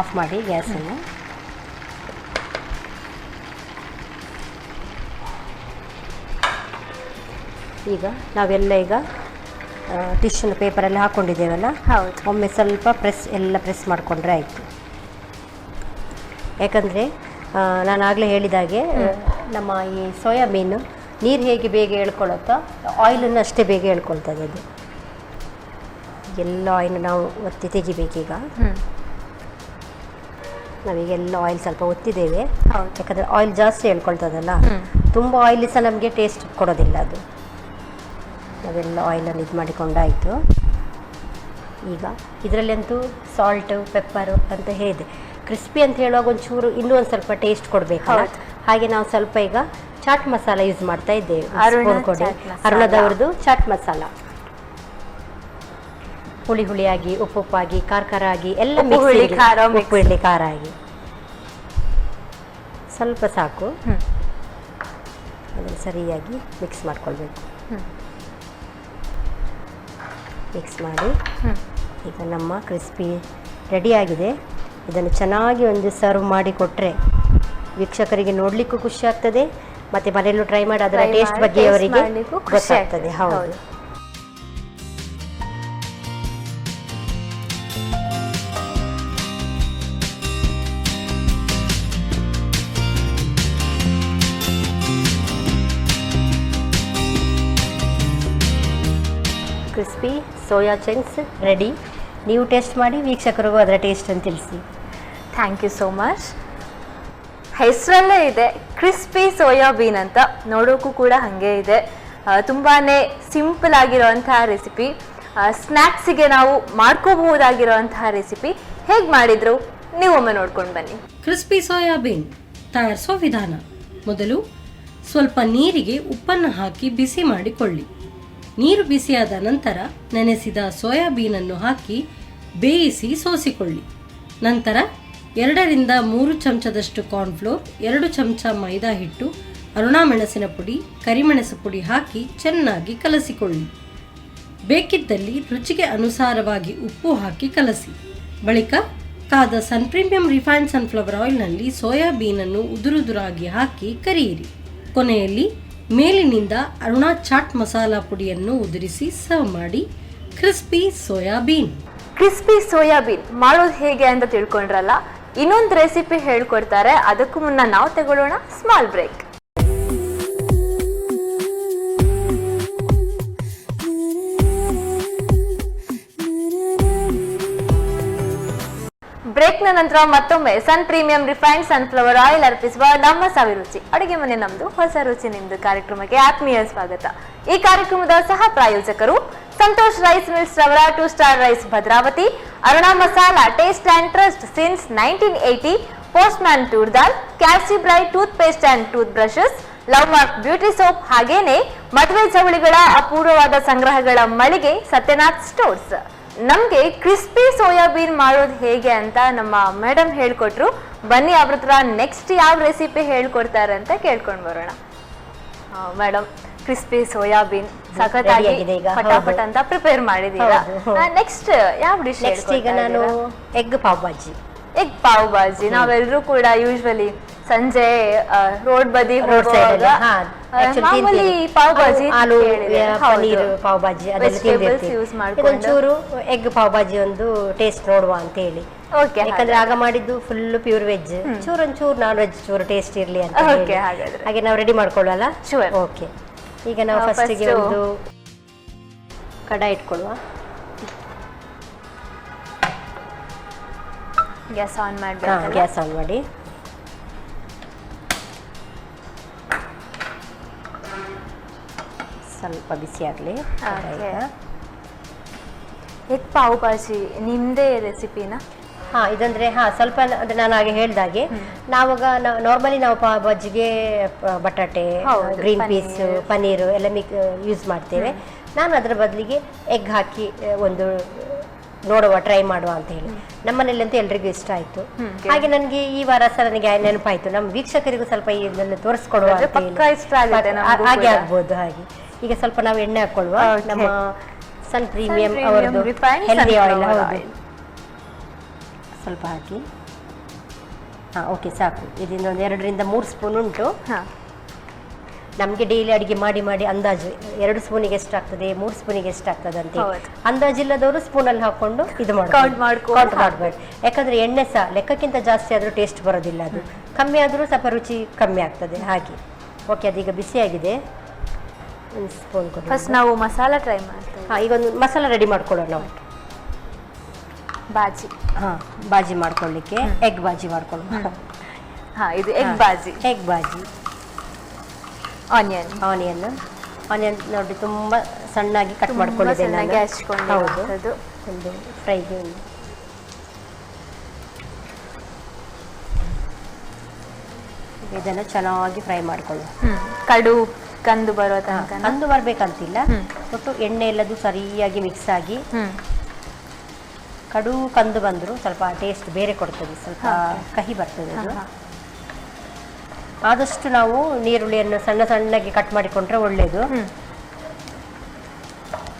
ಆಫ್ ಮಾಡಿ ಗ್ಯಾಸನ್ನು. ಈಗ ನಾವೆಲ್ಲ ಈಗ ಟಿಶ್ಯೂ ಪೇಪರಲ್ಲಿ ಹಾಕ್ಕೊಂಡಿದ್ದೇವಲ್ಲ, ಹೌದು. ಒಮ್ಮೆ ಸ್ವಲ್ಪ ಪ್ರೆಸ್ ಮಾಡಿಕೊಂಡ್ರೆ ಆಯಿತು. ಯಾಕಂದರೆ ನಾನು ಆಗಲೇ ಹೇಳಿದಾಗೆ ನಮ್ಮ ಈ ಸೋಯಾಬೀನು ನೀರು ಹೇಗೆ ಬೇಗ ಎಳ್ಕೊಳ್ಳುತ್ತೋ ಆಯಿಲನ್ನು ಅಷ್ಟೇ ಬೇಗ ಎಳ್ಕೊಳ್ತದೆ ಅದು. ಎಲ್ಲ ಆಯಿಲ್ ನಾವು ಒತ್ತಿ ತೆಗಿಬೇಕೀಗ. ನಾವೀಗೆಲ್ಲ ಆಯಿಲ್ ಸ್ವಲ್ಪ ಒತ್ತಿದ್ದೇವೆ. ಯಾಕಂದರೆ ಆಯಿಲ್ ಜಾಸ್ತಿ ಎಳ್ಕೊಳ್ತದಲ್ಲ, ತುಂಬ ಆಯಿಲ್ ಸಹ ನಮಗೆ ಟೇಸ್ಟ್ ಕೊಡೋದಿಲ್ಲ ಅದು. ನಾವೆಲ್ಲ ಆಯಿಲನ್ನು ಇದು ಮಾಡಿಕೊಂಡಾಯಿತು. ಈಗ ಇದರಲ್ಲಂತೂ ಸಾಲ್ಟು ಪೆಪ್ಪರು ಅಂತ ಹೇಳಿದೆ. ಕ್ರಿಸ್ಪಿ ಅಂತ ಹೇಳುವಾಗ ಒಂಚೂರು ಇನ್ನೂ ಒಂದು ಸ್ವಲ್ಪ ಟೇಸ್ಟ್ ಕೊಡಬೇಕಲ್ಲ, ಹಾಗೆ ನಾವು ಸ್ವಲ್ಪ ಈಗ ಚಾಟ್ ಮಸಾಲ ಯೂಸ್ ಮಾಡ್ತಾ ಇದ್ದೇವೆ. ಅರುಣದವ್ರದ್ದು ಚಾಟ್ ಮಸಾಲ. ಹುಳಿ ಹುಳಿಯಾಗಿ, ಉಪ್ಪುಪ್ಪಾಗಿ, ಖಾರ ಆಗಿ ಎಲ್ಲ ಉಪ್ಪು ಹುಳಿ ಖಾರ ಆಗಿ ಸ್ವಲ್ಪ ಸಾಕು. ಅದನ್ನು ಸರಿಯಾಗಿ ಮಿಕ್ಸ್ ಮಾಡ್ಕೊಳ್ಬೇಕು. ಮಿಕ್ಸ್ ಮಾಡಿ ಈಗ ನಮ್ಮ ಕ್ರಿಸ್ಪಿ ರೆಡಿಯಾಗಿದೆ. ಇದನ್ನು ಚೆನ್ನಾಗಿ ಒಂದು ಸರ್ವ್ ಮಾಡಿ ಕೊಟ್ಟರೆ ವೀಕ್ಷಕರಿಗೆ ನೋಡಲಿಕ್ಕೂ ಖುಷಿ ಆಗ್ತದೆ, ಮತ್ತು ಮನೆಯಲ್ಲೂ ಟ್ರೈ ಮಾಡಿ ಅದರ ಟೇಸ್ಟ್ ಬಗ್ಗೆ ಅವರಿಗೆ ಗೊತ್ತಾಗ್ತದೆ. ಹೌದು. Crispy soya chunks ready. ನೀವು ಟೇಸ್ಟ್ ಮಾಡಿ ವೀಕ್ಷಕರಿಗೂ ಅದರ ಟೇಸ್ಟನ್ನು ತಿಳಿಸಿ. Thank you so much. ಹೆಸರಲ್ಲೇ ಇದೆ ಕ್ರಿಸ್ಪಿ ಸೋಯಾಬೀನ್ ಅಂತ, ನೋಡೋಕ್ಕೂ ಕೂಡ ಹಾಗೆ ಇದೆ. ತುಂಬಾ ಸಿಂಪಲ್ ಆಗಿರೋವಂತಹ ರೆಸಿಪಿ, ಸ್ನ್ಯಾಕ್ಸಿಗೆ ನಾವು ಮಾಡ್ಕೋಬಹುದಾಗಿರೋವಂತಹ ರೆಸಿಪಿ. ಹೇಗೆ ಮಾಡಿದ್ರು ನೀವು ಒಮ್ಮೆ ನೋಡ್ಕೊಂಡು ಬನ್ನಿ. ಕ್ರಿಸ್ಪಿ ಸೋಯಾಬೀನ್ ತಯಾರಿಸೋ ವಿಧಾನ: ಮೊದಲು ಸ್ವಲ್ಪ ನೀರಿಗೆ ಉಪ್ಪನ್ನು ಹಾಕಿ ಬಿಸಿ ಮಾಡಿಕೊಳ್ಳಿ. ನೀರು ಬಿಸಿಯಾದ ನಂತರ ನೆನೆಸಿದ ಸೋಯಾಬೀನನ್ನು ಹಾಕಿ ಬೇಯಿಸಿ ಸೋಸಿಕೊಳ್ಳಿ. ನಂತರ 2ರಿಂದ 3 ಚಮಚದಷ್ಟು ಕಾರ್ನ್ಫ್ಲೋರ್, 2 ಚಮಚ ಮೈದಾ ಹಿಟ್ಟು, ಅರುಣಾ ಮೆಣಸಿನ ಪುಡಿ, ಕರಿಮೆಣಸು ಪುಡಿ ಹಾಕಿ ಚೆನ್ನಾಗಿ ಕಲಸಿಕೊಳ್ಳಿ. ಬೇಕಿದ್ದಲ್ಲಿ ರುಚಿಗೆ ಅನುಸಾರವಾಗಿ ಉಪ್ಪು ಹಾಕಿ ಕಲಸಿ. ಬಳಿಕ ಕಾದ ಸನ್ ಪ್ರೀಮಿಯಂ ರಿಫೈನ್ಡ್ ಸನ್ಫ್ಲವರ್ ಆಯಿಲ್ನಲ್ಲಿ ಸೋಯಾಬೀನನ್ನು ಉದುರುದುರಾಗಿ ಹಾಕಿ ಕರಿಯಿರಿ. ಕೊನೆಯಲ್ಲಿ ಮೇಲಿನಿಂದ ಅರುಣಾ ಚಾಟ್ ಮಸಾಲಾ ಪುಡಿಯನ್ನು ಉದುರಿಸಿ ಸರ್ವ್ ಮಾಡಿ. Crispy soybean. ಕ್ರಿಸ್ಪಿ ಸೋಯಾಬೀನ್ ಮಾಡೋದು ಹೇಗೆ ಅಂತ ತಿಳ್ಕೊಂಡ್ರಲ್ಲ, ಇನ್ನೊಂದು ರೆಸಿಪಿ ಹೇಳ್ಕೊಡ್ತಾರೆ. ಅದಕ್ಕೂ ಮುನ್ನ ನಾವು ತಗೊಳ್ಳೋಣ ಸ್ಮಾಲ್ ಬ್ರೇಕ್. ಬ್ರೇಕ್ನ ನಂತರ ಮತ್ತೊಮ್ಮೆ ಸನ್ ಪ್ರೀಮಿಯಂ ರಿಫೈನ್ಡ್ ಸನ್ಫ್ಲವರ್ ಆಯಿಲ್ ಅರ್ಪಿಸುವ ನಮ್ಮ ಸವಿರುಚಿ ಅಡುಗೆ ಮನೆ ನಮ್ದು, ಹೊಸ ರುಚಿ ನಿಮ್ದು ಕಾರ್ಯಕ್ರಮಕ್ಕೆ ಆತ್ಮೀಯ ಸ್ವಾಗತ. ಈ ಕಾರ್ಯಕ್ರಮದ ಸಹ ಪ್ರಾಯೋಜಕರು ಸಂತೋಷ್ ರೈಸ್ ಮಿಲ್ಸ್ ರವರ 2 star rice Bhadravati, Aruna masala taste and trust since 1980, postman toor dal, Calcibright toothpaste and toothbrushes, love mark beauty soap, ಹಾಗೇನೆ ಮದುವೆ ಜವಳಿಗಳ ಅಪೂರ್ವವಾದ ಸಂಗ್ರಹಗಳ ಮಳಿಗೆ ಸತ್ಯನಾಥ್ ಸ್ಟೋರ್ಸ್. ನಮ್ಗೆ ಕ್ರಿಸ್ಪಿ ಸೋಯಾಬೀನ್ ಮಾಡೋದು ಹೇಗೆ ಅಂತ ನಮ್ಮ ಮೇಡಮ್ ಹೇಳ್ಕೊಟ್ರು. ಬನ್ನಿ ಅವ್ರ ಹತ್ರ ನೆಕ್ಸ್ಟ್ ಯಾವ ರೆಸಿಪಿ ಹೇಳ್ಕೊಡ್ತಾರೆ ಅಂತ ಕೇಳ್ಕೊಂಡು ಬರೋಣ. ಮೇಡಮ್, ಕ್ರಿಸ್ಪಿ ಸೋಯಾಬೀನ್ ಸಖತ್ತಾಗಿ ಫಟಾಫಟ್ ಅಂತ ಪ್ರಿಪೇರ್ ಮಾಡಿದೀರಾ. ನೆಕ್ಸ್ಟ್ ಯಾವ ಡಿಶ್? ಈಗ ನಾನು ಎಗ್ ಪಾವ್ ಭಾಜಿ. ಎಗ್ ಪಾವ್ ಭಾಜಿ ನಾವೆಲ್ಲರೂ ಕೂಡ ಯೂಶ್ವಲಿ ಸಂಜೆ ರೋಡ್ ಬದಿ ಮಾಮೂಲಿ ಪಾವ್ ಭಾಜಿ, ಆಲೂ ಪನೀರ್ ಪಾವ್ ಭಾಜಿ ಒಂಚೂರು ಎಗ್ ಪಾವ್ ಭಾಜಿ ಒಂದು ಟೇಸ್ಟ್ ನೋಡುವ ಅಂತ ಹೇಳಿ. ಯಾಕಂದ್ರೆ ಆಗ ಮಾಡಿದ್ದು ಫುಲ್ ಪ್ಯೂರ್ ವೆಜ್, ಒಂಚೂರು ನಾನ್ ವೆಜ್ ಚೂರು ಟೇಸ್ಟ್ ಇರ್ಲಿ ಅಂತ ಹಾಗೆ ನಾವು ರೆಡಿ ಮಾಡ್ಕೊಳ್ಳಲ್ಲ. ಓಕೆ, ಈಗ ನಾವು ಫಸ್ಟಿಗೆ ಒಂದು ಕಡಾಯಿ ಇಟ್ಕೊಳ್ಳುವ. ಗ್ಯಾಸ್ ಆನ್ ಮಾಡಬೇಕು. ಗ್ಯಾಸ್ ಆನ್ ಮಾಡಿ. ಸ್ವಲ್ಪ ಬಿಸಿ ಆಗಲಿ. ಎಗ್ ಪಾವ್ ಭಾಜಿ ನಿಮ್ಮದೇ ರೆಸಿಪಿನಾ? ಇದಂದ್ರೆ ಸ್ವಲ್ಪ ಅಂದ್ರೆ ನಾನು ಹಾಗೆ ಹೇಳ್ದಾಗೆ ನಾವಾಗ ನಾರ್ಮಲಿ ನಾವು ಪಾವ್ ಭಾಜಿಗೆ ಬಟಾಟೆ, ಗ್ರೀನ್ ಪೀಸ್, ಪನ್ನೀರು ಎಲ್ಲ ಯೂಸ್ ಮಾಡ್ತೇವೆ. ನಾನು ಅದರ ಬದಲಿಗೆ ಎಗ್ ಹಾಕಿ ಒಂದು ನೋಡುವ, ಟ್ರೈ ಮಾಡುವ ಅಂತ ಹೇಳಿ ನಮ್ಮನೇಲಿ ಅಂತ ಎಲ್ರಿಗೂ ಇಷ್ಟ ಆಯ್ತು. ಹಾಗೆ ನನಗೆ ಈ ವಾರ ಸಹ ನನಗೆ ನೆನಪಾಯ್ತು, ನಮ್ಮ ವೀಕ್ಷಕರಿಗೂ ಸ್ವಲ್ಪ ಇದನ್ನು ತೋರಿಸ್ಕೊಡುವ ಅಂತ ಹೇಳಿ. ಹಾಗೆ ಆಗ್ಬೋದು. ಹಾಗೆ ಈಗ ಸ್ವಲ್ಪ ನಾವು ಎಣ್ಣೆ ಹಾಕೊಳ್ಳುವ. ನಮ್ಮ ಸನ್ ಪ್ರೀಮಿಯಂ ಅವರದ್ದು ಹೆಲ್ದಿ ಆಯಿಲ್. ಹೌದು, ಸ್ವಲ್ಪ ಹಾಕಿ. ಓಕೆ, ಸಾಕು. ಇದರಿಂದ ಒಂದು 2 ರಿಂದ 3 ಸ್ಪೂನ್ ಉಂಟು. ನಮಗೆ ಡೈಲಿ ಅಡಿಗೆ ಮಾಡಿ ಮಾಡಿ ಅಂದಾಜು 2 ಸ್ಪೂನಿಗೆ ಎಷ್ಟಾಗ್ತದೆ, 3 ಸ್ಪೂನಿಗೆ ಎಷ್ಟಾಗ್ತದೆ ಅಂತ ಅಂದಾಜಿಲ್ಲದವರು ಸ್ಪೂನಲ್ಲಿ ಹಾಕೊಂಡು ಇದು ಕೌಂಟ್ ಮಾಡ್ಬೇಕು. ಯಾಕಂದ್ರೆ ಎಣ್ಣೆ ಸಹ ಲೆಕ್ಕಕ್ಕಿಂತ ಜಾಸ್ತಿ ಆದರೂ ಟೇಸ್ಟ್ ಬರೋದಿಲ್ಲ, ಅದು ಕಮ್ಮಿ ಆದರೂ ಸ್ವಲ್ಪ ರುಚಿ ಕಮ್ಮಿ ಆಗ್ತದೆ. ಹಾಗೆ ಓಕೆ, ಅದೀಗ ಬಿಸಿಯಾಗಿದೆ. ಒಂದು ಸ್ಪೂನ್ ಕೊಡಿ. ಫಸ್ಟ್ ನಾವು ಮಸಾಲ ಟ್ರೈ ಮಾಡ್ತೇವೆ. ಈಗ ಒಂದು ಮಸಾಲ ರೆಡಿ ಮಾಡ್ಕೊಳ್ಳೋಣ ನಾವು. ಬಾಜಿ ಬಾಜಿ ಮಾಡ್ಕೊಳ್ಳಿಕ್ಕೆ ಎಗ್ ಬಾಜಿ ಮಾಡ್ಕೊಳ್ಳೋಣ. ಇದು ಎಗ್ ಬಾಜಿ. ಎಗ್ ಬಾಜಿ. ಆನಿಯನ್ ನೋಡಿ ತುಂಬ ಸಣ್ಣಾಗಿ ಕಟ್ ಮಾಡ್ಕೊಂಡಿದ್ದೇನೆ. ಹೌದು, ಒಂದು ಫ್ರೈಗೆ ಇದನ್ನು ಚೆನ್ನಾಗಿ ಫ್ರೈ ಮಾಡ್ಕೊಳ್ಳುವ. ಕಡು ಕಂದು ಬರೋ ತನಕ. ಕಂದು ಬರ್ಬೇಕಂತಿಲ್ಲ, ಒಟ್ಟು ಎಣ್ಣೆ ಎಲ್ಲದು ಸರಿಯಾಗಿ ಮಿಕ್ಸ್ ಆಗಿ ಕಡು ಕಂದು ಬಂದರೂ ಸ್ವಲ್ಪ ಟೇಸ್ಟ್ ಬೇರೆ ಕೊಡ್ತದೆ, ಸ್ವಲ್ಪ ಕಹಿ ಬರ್ತದೆ ಅದು. ಆದಷ್ಟು ನಾವು ನೀರುಳ್ಳಿಯನ್ನು ಸಣ್ಣ ಸಣ್ಣಗೆ ಕಟ್ ಮಾಡಿಕೊಂಡ್ರೆ ಒಳ್ಳೆಯದು.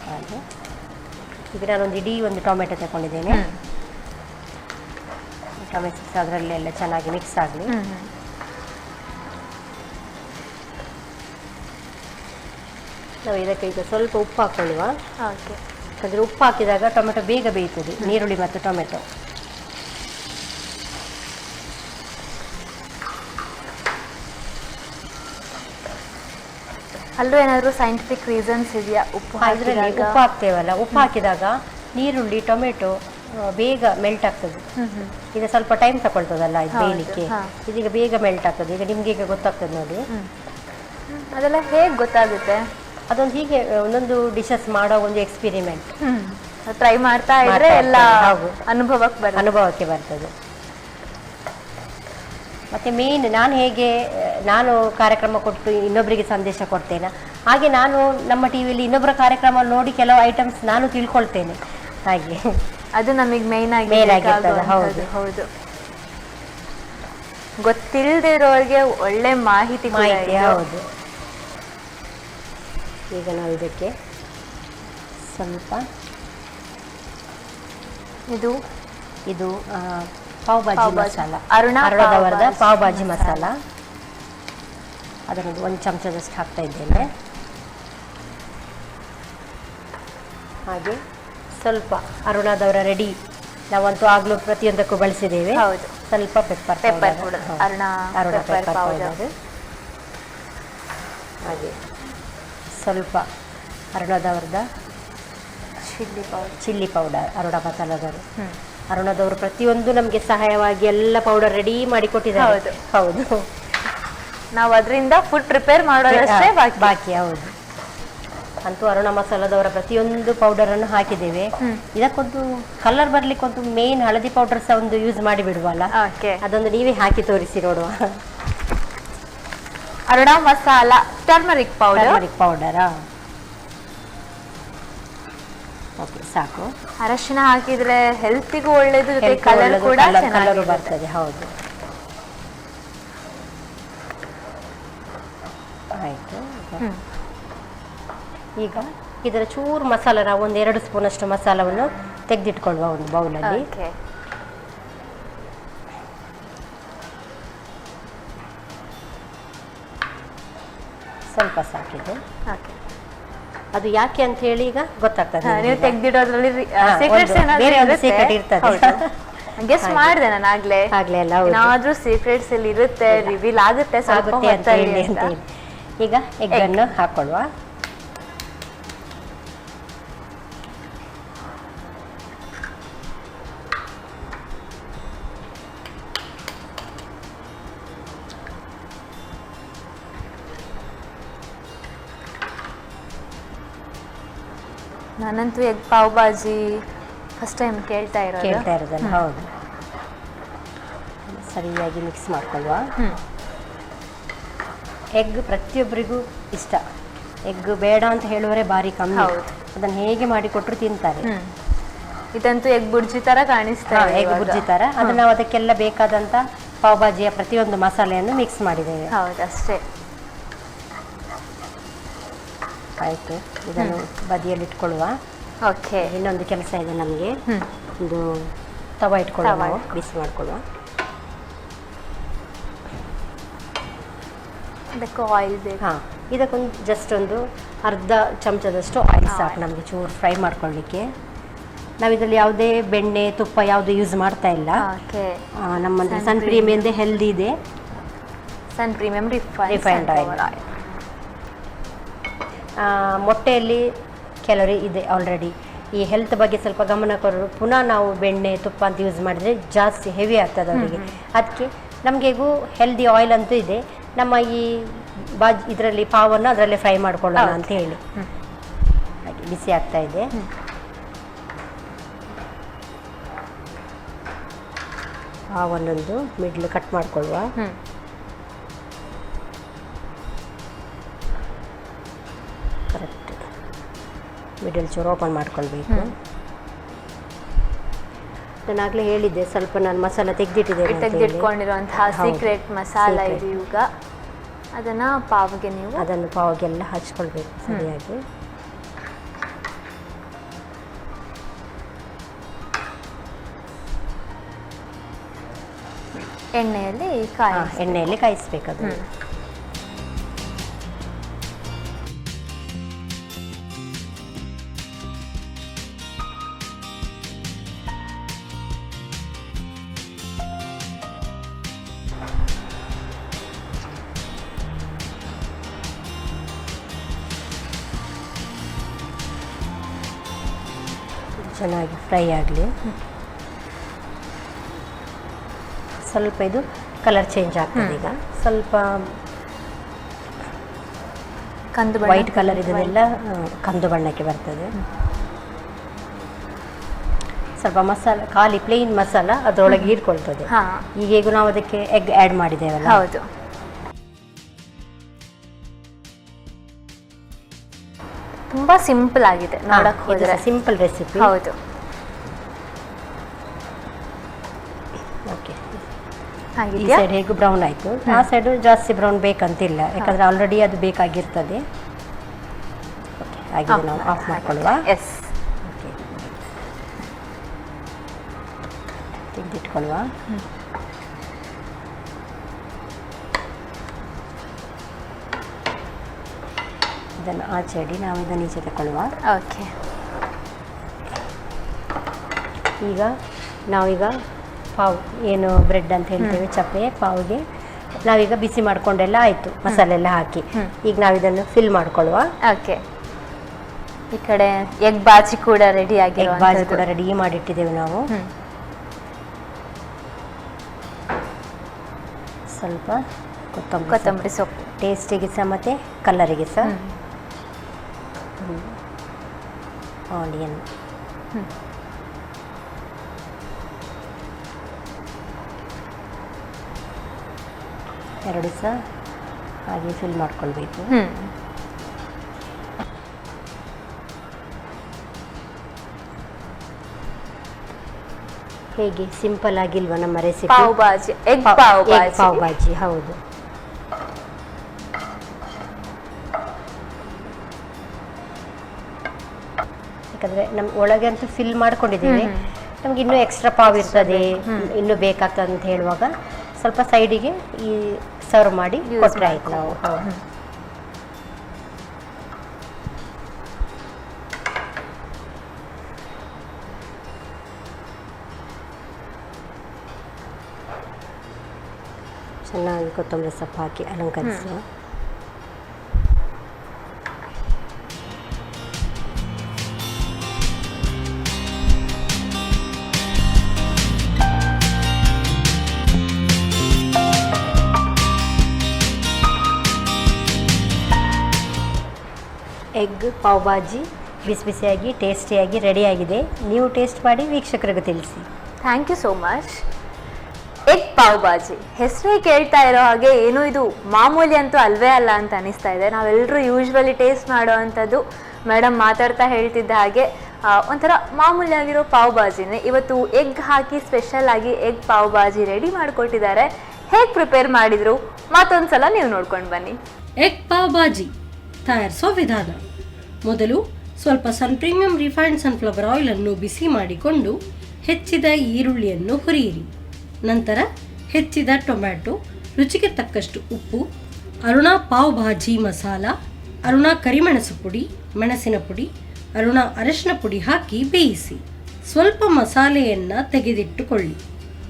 ಹಾಗೆ ಈಗ ನಾನೊಂದು ಇಡೀ ಒಂದು ಟೊಮೆಟೊ ತಗೊಂಡಿದ್ದೇನೆ. ಟೊಮೆಟೊ ಅದರಲ್ಲೆಲ್ಲ ಚೆನ್ನಾಗಿ ಮಿಕ್ಸ್ ಆಗಲಿ. ನಾವು ಇದಕ್ಕೆ ಈಗ ಸ್ವಲ್ಪ ಉಪ್ಪು ಹಾಕೊಳ್ಳುವ. ಯಾಕಂದರೆ ಉಪ್ಪು ಹಾಕಿದಾಗ ಟೊಮೆಟೊ ಬೇಗ ಬೇಯ್ತದೆ, ನೀರುಳ್ಳಿ ಮತ್ತು ಟೊಮೆಟೊ. ಅಲ್ಲೂ ಏನಾದರೂ ಸೈಂಟಿಫಿಕ್ ರೀಸನ್ಸ್ ಇದೆಯಾ? ಉಪ್ಪು ಹಾಕ್ತೇವಲ್ಲ, ಉಪ್ಪು ಹಾಕಿದಾಗ ನೀರುಳ್ಳಿ ಟೊಮೆಟೊ ಬೇಗ ಮೆಲ್ಟ್ ಆಗ್ತದೆ. ಈಗ ಸ್ವಲ್ಪ ಟೈಮ್ ತಗೊಳ್ತದಲ್ಲ ಇದು ಬೇಯಲಿಕ್ಕೆ, ಇದೀಗ ಬೇಗ ಮೆಲ್ಟ್ ಆಗ್ತದೆ. ಈಗ ನಿಮ್ಗೆ ಈಗ ಗೊತ್ತಾಗ್ತದೆ ನೋಡಿ. ಅದೆಲ್ಲ ಹೇಗೆ ಗೊತ್ತಾಗುತ್ತೆ? ಅದೊಂದು ಹೀಗೆ ಒಂದೊಂದು ಡಿಶಸ್ ಮಾಡೋ ಒಂದು ಎಕ್ಸ್ಪೆರಿಮೆಂಟ್. ಟ್ರೈ ಮಾಡ್ತಾ ಇದ್ರೆ ಎಲ್ಲ ಅನುಭವಕ್ಕೆ ಬರ್ತದೆ. ಮತ್ತು ಮೇನ್ ನಾನು ಕಾರ್ಯಕ್ರಮ ಕೊಟ್ಟು ಇನ್ನೊಬ್ಬರಿಗೆ ಸಂದೇಶ ಕೊಡ್ತೇನೆ, ಹಾಗೆ ನಾನು ನಮ್ಮ ಟಿವಿಯಲ್ಲಿ ಇನ್ನೊಬ್ಬರ ಕಾರ್ಯಕ್ರಮ ನೋಡಿ ಕೆಲವು ಐಟಮ್ಸ್ ನಾನು ತಿಳ್ಕೊಳ್ತೇನೆ. ಹಾಗೆ ಅದು ನಮಗೆ ಮೇನ್ ಆಗಿರ್ತದೆ. ಹೌದು ಹೌದು, ಗೊತ್ತಿಲ್ಲದಿರೋರಿಗೆ ಒಳ್ಳೆ ಮಾಹಿತಿ. ಹೌದು. ಈಗ ನಾವು ಇದಕ್ಕೆ ಸ್ವಲ್ಪ ಇದು ಪಾವ್ ಭಾಜಿ ಮಸಾಲ, ಅರುಣಾದವರದ ಪಾವ್ ಭಾಜಿ ಮಸಾಲ, ಅದನ್ನು 1 ಚಮಚದಷ್ಟು ಹಾಕ್ತಾ ಇದ್ದೇನೆ. ಹಾಗೆ ಸ್ವಲ್ಪ ಅರುಣಾದವರ ರೆಡಿ ನಾವಂತೂ ಆಗಲೂ ಪ್ರತಿಯೊಂದಕ್ಕೂ ಬಳಸಿದ್ದೇವೆ. ಸ್ವಲ್ಪ pepper powder, Aruna pepper powder. ಹಾಗೆ ಸ್ವಲ್ಪ ಅರುಣಾದವರದ ಚಿಲ್ಲಿ ಪೌಡರ್, ಅರುಣ ಮಸಾಲದವರು. ಅರುಣದವರು ಪ್ರತಿಯೊಂದು ನಮಗೆ ಸಹಾಯವಾಗಿ ಎಲ್ಲ ಪೌಡರ್ ರೆಡಿ ಮಾಡಿ ಕೊಟ್ಟಿದ್ದಾರೆ. ಹೌದು, ನಾವು ಅದರಿಂದ ಫುಡ್ ಪ್ರಿಪೇರ್ ಮಾಡೋದಷ್ಟೇ ಬಾಕಿ. ಹೌದು, ಅಂತೂ ಅರುಣ ಮಸಾಲದವರ ಪ್ರತಿಯೊಂದು ಪೌಡರನ್ನು ಹಾಕಿದ್ದೇವೆ. ಇದಕ್ಕೊಂದು ಕಲರ್ ಬರ್ಲಿಕ್ಕೆ ಒಂದು ಮೇನ್ ಹಳದಿ ಪೌಡರ್ ಸಹ ಒಂದು ಯೂಸ್ ಮಾಡಿ ಬಿಡುವಲ್ಲ, ಅದೊಂದು ನೀವೇ ಹಾಕಿ ತೋರಿಸಿ ನೋಡುವ. ಅರುಣ ಮಸಾಲ ಟರ್ಮರಿಕ್ ಪೌಡರಾ? ಓಕೆ, ಸಾಕು. ಅರಶಿನ ಹಾಕಿದ್ರೆ ಹೆಲ್ತಿಗೂ ಒಳ್ಳೇದು, ಜೊತೆ ಕಲರ್ ಕೂಡ ಕಲರ್ ಬರ್ತದೆ. ಹೌದು, ಆಯಿತು. ಈಗ ಇದರ ಚೂರು ಮಸಾಲ ನಾವು ಒಂದು 2 ಸ್ಪೂನ್ ಅಷ್ಟು ಮಸಾಲವನ್ನು ತೆಗೆದಿಟ್ಕೊಳ್ಳುವ ಒಂದು ಬೌಲಲ್ಲಿ. ಸ್ವಲ್ಪ ಸಾಕಿದೆ. ಅದು ಯಾಕೆ ಅಂತ ಹೇಳಿ ಈಗ ಗೊತ್ತಾಗ್ತದೆ. ನೀವು ತೆಗೆದಿಡೋದ್ರಲ್ಲಿ ಸೀಕ್ರೆಟ್ ಇರ್ತದೆ. ಗೆಸ್ ಮಾಡಿದೆ ನಾನು ಆಗ್ಲೇ ಎಲ್ಲ ಏನಾದ್ರೂ ಸೀಕ್ರೆಟ್ಸ್ ಇಲ್ಲಿ ಇರುತ್ತೆ, ರಿವೀಲ್ ಆಗುತ್ತೆ ಅಂತ ಹೇಳಿ. ಈಗ ಎಗ್ ಅನ್ನು ಹಾಕೊಳ್ಳುವ. ನಾನಂತೂ egg pav bhaji first time ಕೇಳ್ತಾ ಇರೋದಲ್ಲ. ಹೌದು, ಸರಿಯಾಗಿ ಮಿಕ್ಸ್ ಮಾಡ್ಕೊಳ್ಳುವ. ಎಗ್ ಪ್ರತಿಯೊಬ್ಬರಿಗೂ ಇಷ್ಟ. ಎಗ್ ಬೇಡ ಅಂತ ಹೇಳುವರೆ ಭಾರಿ ಕಮ್ಮಿ. ಅದನ್ನು ಹೇಗೆ ಮಾಡಿಕೊಟ್ರು ತಿಂತಾರೆ. ಇದಂತೂ ಎಗ್ ಬುರ್ಜಿ ತರ ಕಾಣಿಸ್ತಾ ಇದೆ. ಎಗ್ ಬುರ್ಜಿ ತರ. ಅದು ನಾವು ಅದಕ್ಕೆಲ್ಲ ಬೇಕಾದಂತ ಪಾವ್ ಭಾಜಿಯ ಪ್ರತಿಯೊಂದು ಮಸಾಲೆಯನ್ನು ಮಿಕ್ಸ್ ಮಾಡಿದ್ದೇವೆ. ಹೌದು, ಅಷ್ಟೇ. ಆಯ್ತು, ಇದನ್ನು ಬದಿಯಲ್ಲಿ ಇಟ್ಕೊಳ್ಳುವ. ಓಕೆ, ಇನ್ನೊಂದು ಕೆಲಸ ಇದೆ ನಮಗೆ. ಒಂದು ತವ ಇಟ್ಕೊಳ್ಳುವ, ಬಿಸಿ ಮಾಡ್ಕೊಳ್ಳುವ. ಅದಕ್ಕೆ ಆಯಿಲ್ ಬೇಕು. ಹಾಂ, ಇದಕ್ಕೊಂದು ಜಸ್ಟ್ ಒಂದು ಅರ್ಧ ಚಮಚದಷ್ಟು ಆಯಿಲ್ ಸಾಕು ನಮಗೆ ಚೂರು ಫ್ರೈ ಮಾಡ್ಕೊಳ್ಳಿಕ್ಕೆ. ನಾವು ಇದರಲ್ಲಿ ಯಾವುದೇ ಬೆಣ್ಣೆ ತುಪ್ಪ ಯಾವುದು ಯೂಸ್ ಮಾಡ್ತಾ ಇಲ್ಲ. ನಮ್ಮಲ್ಲಿ ಸನ್ ಪ್ರೀಮಿಯಂದೇ ಹೆಲ್ದಿ ಇದೆ. ಸನ್ ಪ್ರೀಮಿಯಂ ರಿಫೈನ್ಡ್ ಆಯಿಲ್. ಮೊಟ್ಟೆಯಲ್ಲಿ ಕ್ಯಾಲೋರಿ ಇದೆ ಆಲ್ರೆಡಿ. ಈ ಹೆಲ್ತ್ ಬಗ್ಗೆ ಸ್ವಲ್ಪ ಗಮನ ಕೊಡೋರು ಪುನಃ ನಾವು ಬೆಣ್ಣೆ ತುಪ್ಪ ಅಂತ ಯೂಸ್ ಮಾಡಿದರೆ ಜಾಸ್ತಿ ಹೆವಿ ಆಗ್ತದೆ ಅವರಿಗೆ. ಅದಕ್ಕೆ ನಮಗೆಗೂ ಹೆಲ್ದಿ ಆಯಿಲ್ ಅಂತೂ ಇದೆ. ನಮ್ಮ ಈ ಇದರಲ್ಲಿ ಪಾವನ್ನು ಅದರಲ್ಲೇ ಫ್ರೈ ಮಾಡ್ಕೊಳ್ಳೋಣ ಅಂತ ಹೇಳಿ ಹಾಗೆ ಬಿಸಿ ಆಗ್ತಾ ಇದೆ. ಪಾವನ್ನೊಂದು ಮಿಡ್ಲ್ ಕಟ್ ಮಾಡ್ಕೊಳ್ಳುವ. ಕರೆಕ್ಟ್ ಮಿಡಲ್ ಚೂರು ಓಪನ್ ಮಾಡ್ಕೊಳ್ಬೇಕು. ನಾನಾಗಲೇ ಹೇಳಿದ್ದೆ ಸ್ವಲ್ಪ ನಾನು ಮಸಾಲ ತೆಗೆದಿಟ್ಕೊಂಡಿರುವಂತಹ ಸೀಕ್ರೆಟ್ ಮಸಾಲ ಇದು. ಈಗ ಅದನ್ನು ಪಾವ್ಗೆ ನೀವು ಅದನ್ನು ಪಾವ್ಗೆಲ್ಲ ಹಚ್ಕೊಳ್ಬೇಕು ಸರಿಯಾಗಿ. ಎಣ್ಣೆಯಲ್ಲಿ ಕಾಯಿಸ್ಬೇಕು ಅದು. ಚೆನ್ನಾಗಿ ಫ್ರೈ ಆಗಲಿ. ಸ್ವಲ್ಪ ಇದು ಕಲರ್ ಚೇಂಜ್ ಆಗ್ತದೆ. ಈಗ ಸ್ವಲ್ಪ ವೈಟ್ ಕಲರ್ ಇದೆಲ್ಲ ಕಂದು ಬಣ್ಣಕ್ಕೆ ಬರ್ತದೆ. ಸ್ವಲ್ಪ ಮಸಾಲ ಖಾಲಿ ಪ್ಲೇನ್ ಮಸಾಲ ಅದರೊಳಗೆ ಹೀರ್ಕೊಳ್ತದೆ. ಈಗ ನಾವು ಅದಕ್ಕೆ ಎಗ್ ಆ್ಯಡ್ ಮಾಡಿದ್ದೇವಲ್ಲ. ಹೌದು, ತುಂಬಾ ಸಿಂಪಲ್ ಆಗಿದೆ ನೋಡಕ್ಕೆ ಹೋದ್ರೆ. Simple recipe. ಹೌದು. ಓಕೆ, ಈ ಸೈಡ್ ಹೇಗೂ ಬ್ರೌನ್ ಆಯಿತು. ಆ ಸೈಡು ಜಾಸ್ತಿ ಬ್ರೌನ್ ಬೇಕಂತಿಲ್ಲ, ಯಾಕಂದರೆ ಆಲ್ರೆಡಿ ಅದು ಬೇಕಾಗಿರ್ತದೆ. ಓಕೆ, ಹಾಗೆ ನಾವು ಆಫ್ ಮಾಡ್ಕೊಳ್ಳುವ. ಎಸ್, ಓಕೆ, ತೆಗೆದಿಟ್ಕೊಳ್ಳುವ. ಇದನ್ನು ಆಚೆ ಇಡಿ, ನಾವು ಇದನ್ನು ಈಚೆ ತಗೊಳ್ಳುವ. ಓಕೆ, ನಾವೀಗ ಪಾವ್ ಏನು ಬ್ರೆಡ್ ಅಂತ ಹೇಳ್ತೇವೆ ಚಪ್ಪೆ ಪಾವ್ಗೆ ನಾವೀಗ ಬಿಸಿ ಮಾಡ್ಕೊಂಡೆಲ್ಲ ಆಯಿತು, ಮಸಾಲೆ ಎಲ್ಲ ಹಾಕಿ. ಈಗ ನಾವಿದನ್ನು ಫಿಲ್ ಮಾಡ್ಕೊಳ್ಳುವ. ಓಕೆ, ಈ ಕಡೆ ಎಗ್ ಬಾಜಿ ಕೂಡ ರೆಡಿ ಆಗಿ ರೆಡಿ ಮಾಡಿಟ್ಟಿದ್ದೇವೆ ನಾವು. ಸ್ವಲ್ಪ ಕೊತ್ತಂಬರಿ ಸೊಪ್ಪು ಟೇಸ್ಟಿಗೆ ಸಹ ಮತ್ತು ಕಲರಿಗೆ ಸಹ. ಆನಿಯನ್, ಎರಡು ಸಹ ಹಾಗೆ ಫಿಲ್ ಮಾಡ್ಕೊಳ್ಬೇಕು. ಹೇಗೆ ಸಿಂಪಲ್ ಆಗಿಲ್ವಾ ನಮ್ಮ ರೆಸಿಪಿ? ಪಾವ್ ಭಾಜಿ, ಎಗ್ ಪಾವ್ ಭಾಜಿ. ಹೌದು, ಯಾಕಂದರೆ ನಮ್ಮ ಒಳಗೆ ಅಂತೂ ಫಿಲ್ ಮಾಡ್ಕೊಂಡಿದ್ದೀವಿ. ನಮ್ಗೆ ಇನ್ನೂ ಎಕ್ಸ್ಟ್ರಾ ಪಾವ್ ಇರ್ತದೆ, ಇನ್ನೂ ಬೇಕಾಗ್ತದೆ ಅಂತ ಹೇಳುವಾಗ ಸ್ವಲ್ಪ ಸೈಡಿಗೆ ಈ ಸರ್ವ್ ಮಾಡಿ ಕೊಟ್ಟರೆ ಆಯ್ತು ನಾವು. ಚೆನ್ನಾಗಿ ಕೊತ್ತಂಬರಿ ಸೊಪ್ಪು ಹಾಕಿ ಅಲಂಕರಿಸುವ. ಎಗ್ ಪಾವ್ ಭಾಜಿ ಬಿಸಿ ಬಿಸಿಯಾಗಿ ಟೇಸ್ಟಿಯಾಗಿ ರೆಡಿಯಾಗಿದೆ. ನೀವು ಟೇಸ್ಟ್ ಮಾಡಿ ವೀಕ್ಷಕರಿಗೆ ತಿಳಿಸಿ. Thank you so much. Egg pav bhaji ಹೆಸರೇ ಕೇಳ್ತಾ ಇರೋ ಹಾಗೆ ಏನು ಇದು ಮಾಮೂಲಿ ಅಂತೂ ಅಲ್ವೇ ಅಲ್ಲ ಅಂತ ಅನಿಸ್ತಾ ಇದೆ. ನಾವೆಲ್ಲರೂ ಯೂಶ್ವಲಿ ಟೇಸ್ಟ್ ಮಾಡೋ ಅಂಥದ್ದು ಮೇಡಮ್ ಮಾತಾಡ್ತಾ ಹೇಳ್ತಿದ್ದ ಹಾಗೆ ಒಂಥರ ಮಾಮೂಲಿ ಆಗಿರೋ ಪಾವ್ ಭಾಜಿನೇ. ಇವತ್ತು ಎಗ್ ಹಾಕಿ ಸ್ಪೆಷಲ್ ಆಗಿ ಎಗ್ ಪಾವ್ ಭಾಜಿ ರೆಡಿ ಮಾಡಿಕೊಟ್ಟಿದ್ದಾರೆ. ಹೇಗೆ ಪ್ರಿಪೇರ್ ಮಾಡಿದ್ರು ಮತ್ತೊಂದ್ಸಲ ನೀವು ನೋಡ್ಕೊಂಡು ಬನ್ನಿ. ಎಗ್ ಪಾವ್ ಭಾಜಿ ತಯಾರಿಸೋ ವಿಧಾನ: ಮೊದಲು ಸ್ವಲ್ಪ ಸನ್ ಪ್ರೀಮಿಯಂ ರಿಫೈನ್ಡ್ ಸನ್ಫ್ಲವರ್ ಆಯಿಲನ್ನು ಬಿಸಿ ಮಾಡಿಕೊಂಡು ಹೆಚ್ಚಿದ ಈರುಳ್ಳಿಯನ್ನು ಹುರಿಯಿರಿ. ನಂತರ ಹೆಚ್ಚಿದ ಟೊಮ್ಯಾಟೊ, ರುಚಿಗೆ ತಕ್ಕಷ್ಟು ಉಪ್ಪು, ಅರುಣಾ ಪಾವ್ ಭಾಜಿ ಮಸಾಲ, ಅರುಣಾ ಕರಿಮೆಣಸು ಪುಡಿ, ಮೆಣಸಿನ ಪುಡಿ, ಅರುಣಾ ಅರಶಿನ ಪುಡಿ ಹಾಕಿ ಬೇಯಿಸಿ. ಸ್ವಲ್ಪ ಮಸಾಲೆಯನ್ನು ತೆಗೆದಿಟ್ಟುಕೊಳ್ಳಿ.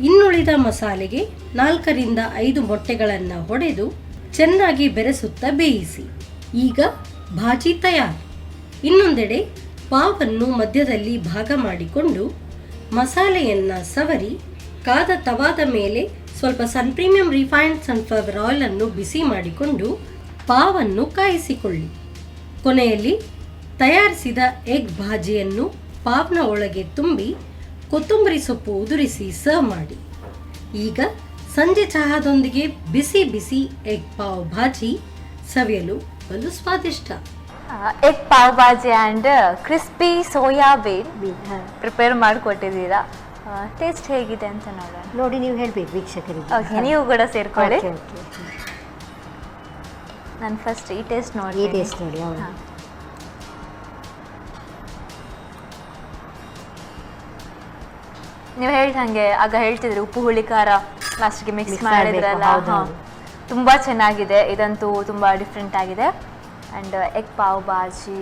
ಇನ್ನುಳಿದ ಮಸಾಲೆಗೆ 4 ರಿಂದ 5 ಮೊಟ್ಟೆಗಳನ್ನು ಹೊಡೆದು ಚೆನ್ನಾಗಿ ಬೆರೆಸುತ್ತಾ ಬೇಯಿಸಿ. ಈಗ ಭಾಜಿ ತಯಾರು. ಇನ್ನೊಂದೆಡೆ ಪಾವನ್ನು ಮಧ್ಯದಲ್ಲಿ ಭಾಗ ಮಾಡಿಕೊಂಡು ಮಸಾಲೆಯನ್ನು ಸವರಿ ಕಾದ ತವಾದ ಮೇಲೆ ಸ್ವಲ್ಪ ಸನ್ ಪ್ರೀಮಿಯಂ ರಿಫೈನ್ಡ್ ಸನ್ಫ್ಲವರ್ ಆಯಿಲನ್ನು ಬಿಸಿ ಮಾಡಿಕೊಂಡು ಪಾವನ್ನು ಕಾಯಿಸಿಕೊಳ್ಳಿ. ಕೊನೆಯಲ್ಲಿ ತಯಾರಿಸಿದ ಎಗ್ ಭಾಜಿಯನ್ನು ಪಾವ್ನ ಒಳಗೆ ತುಂಬಿ ಕೊತ್ತಂಬರಿ ಸೊಪ್ಪು ಉದುರಿಸಿ ಸರ್ವ್ ಮಾಡಿ. ಈಗ ಸಂಜೆ ಚಹಾದೊಂದಿಗೆ ಬಿಸಿ ಬಿಸಿ ಎಗ್ ಪಾವ್ ಭಾಜಿ ಸವಿಯಲು ಬಲು ಸ್ವಾದಿಷ್ಟ. Egg pav bhaji and crispy soybean prepare ಮಾಡಿಕೊಟ್ಟಿದ್ದೀರಾ. ಟೇಸ್ಟ್ ಹೇಗಿದೆ ಅಂತ ನೋಡೋಣ. ನೋಡಿ ನೀವು ಹೇಳಬೇಕು ವೀಕ್ಷಕರಿಗೆ. ಓಕೆ, ನೀವು ಕೂಡ ಸೇರ್ಕೊಳ್ಳಿ. Okay, okay. ನಾನು ಫಸ್ಟ್ ಈ ಟೇಸ್ಟ್ ನೋಡಿ. ಈ ಟೇಸ್ಟ್ ನೋಡಿ. ಹೌದು. ನೀವು ಹೇಳ್ದಂಗೆ ಆಗ ಹೇಳ್ತಿದ್ರಿ ಉಪ್ಪು ಹುಳಿ ಖಾರ ಲಾಸ್ಟಿಗೆ ಮಿಕ್ಸ್ ಮಾಡಿದ್ರಲ್ಲ. ಹೌದು, ಹೌದು. ತುಂಬ ಚೆನ್ನಾಗಿದೆ. ಇದಂತೂ ತುಂಬ ಡಿಫ್ರೆಂಟ್ ಆಗಿದೆ. And egg pav bhaji,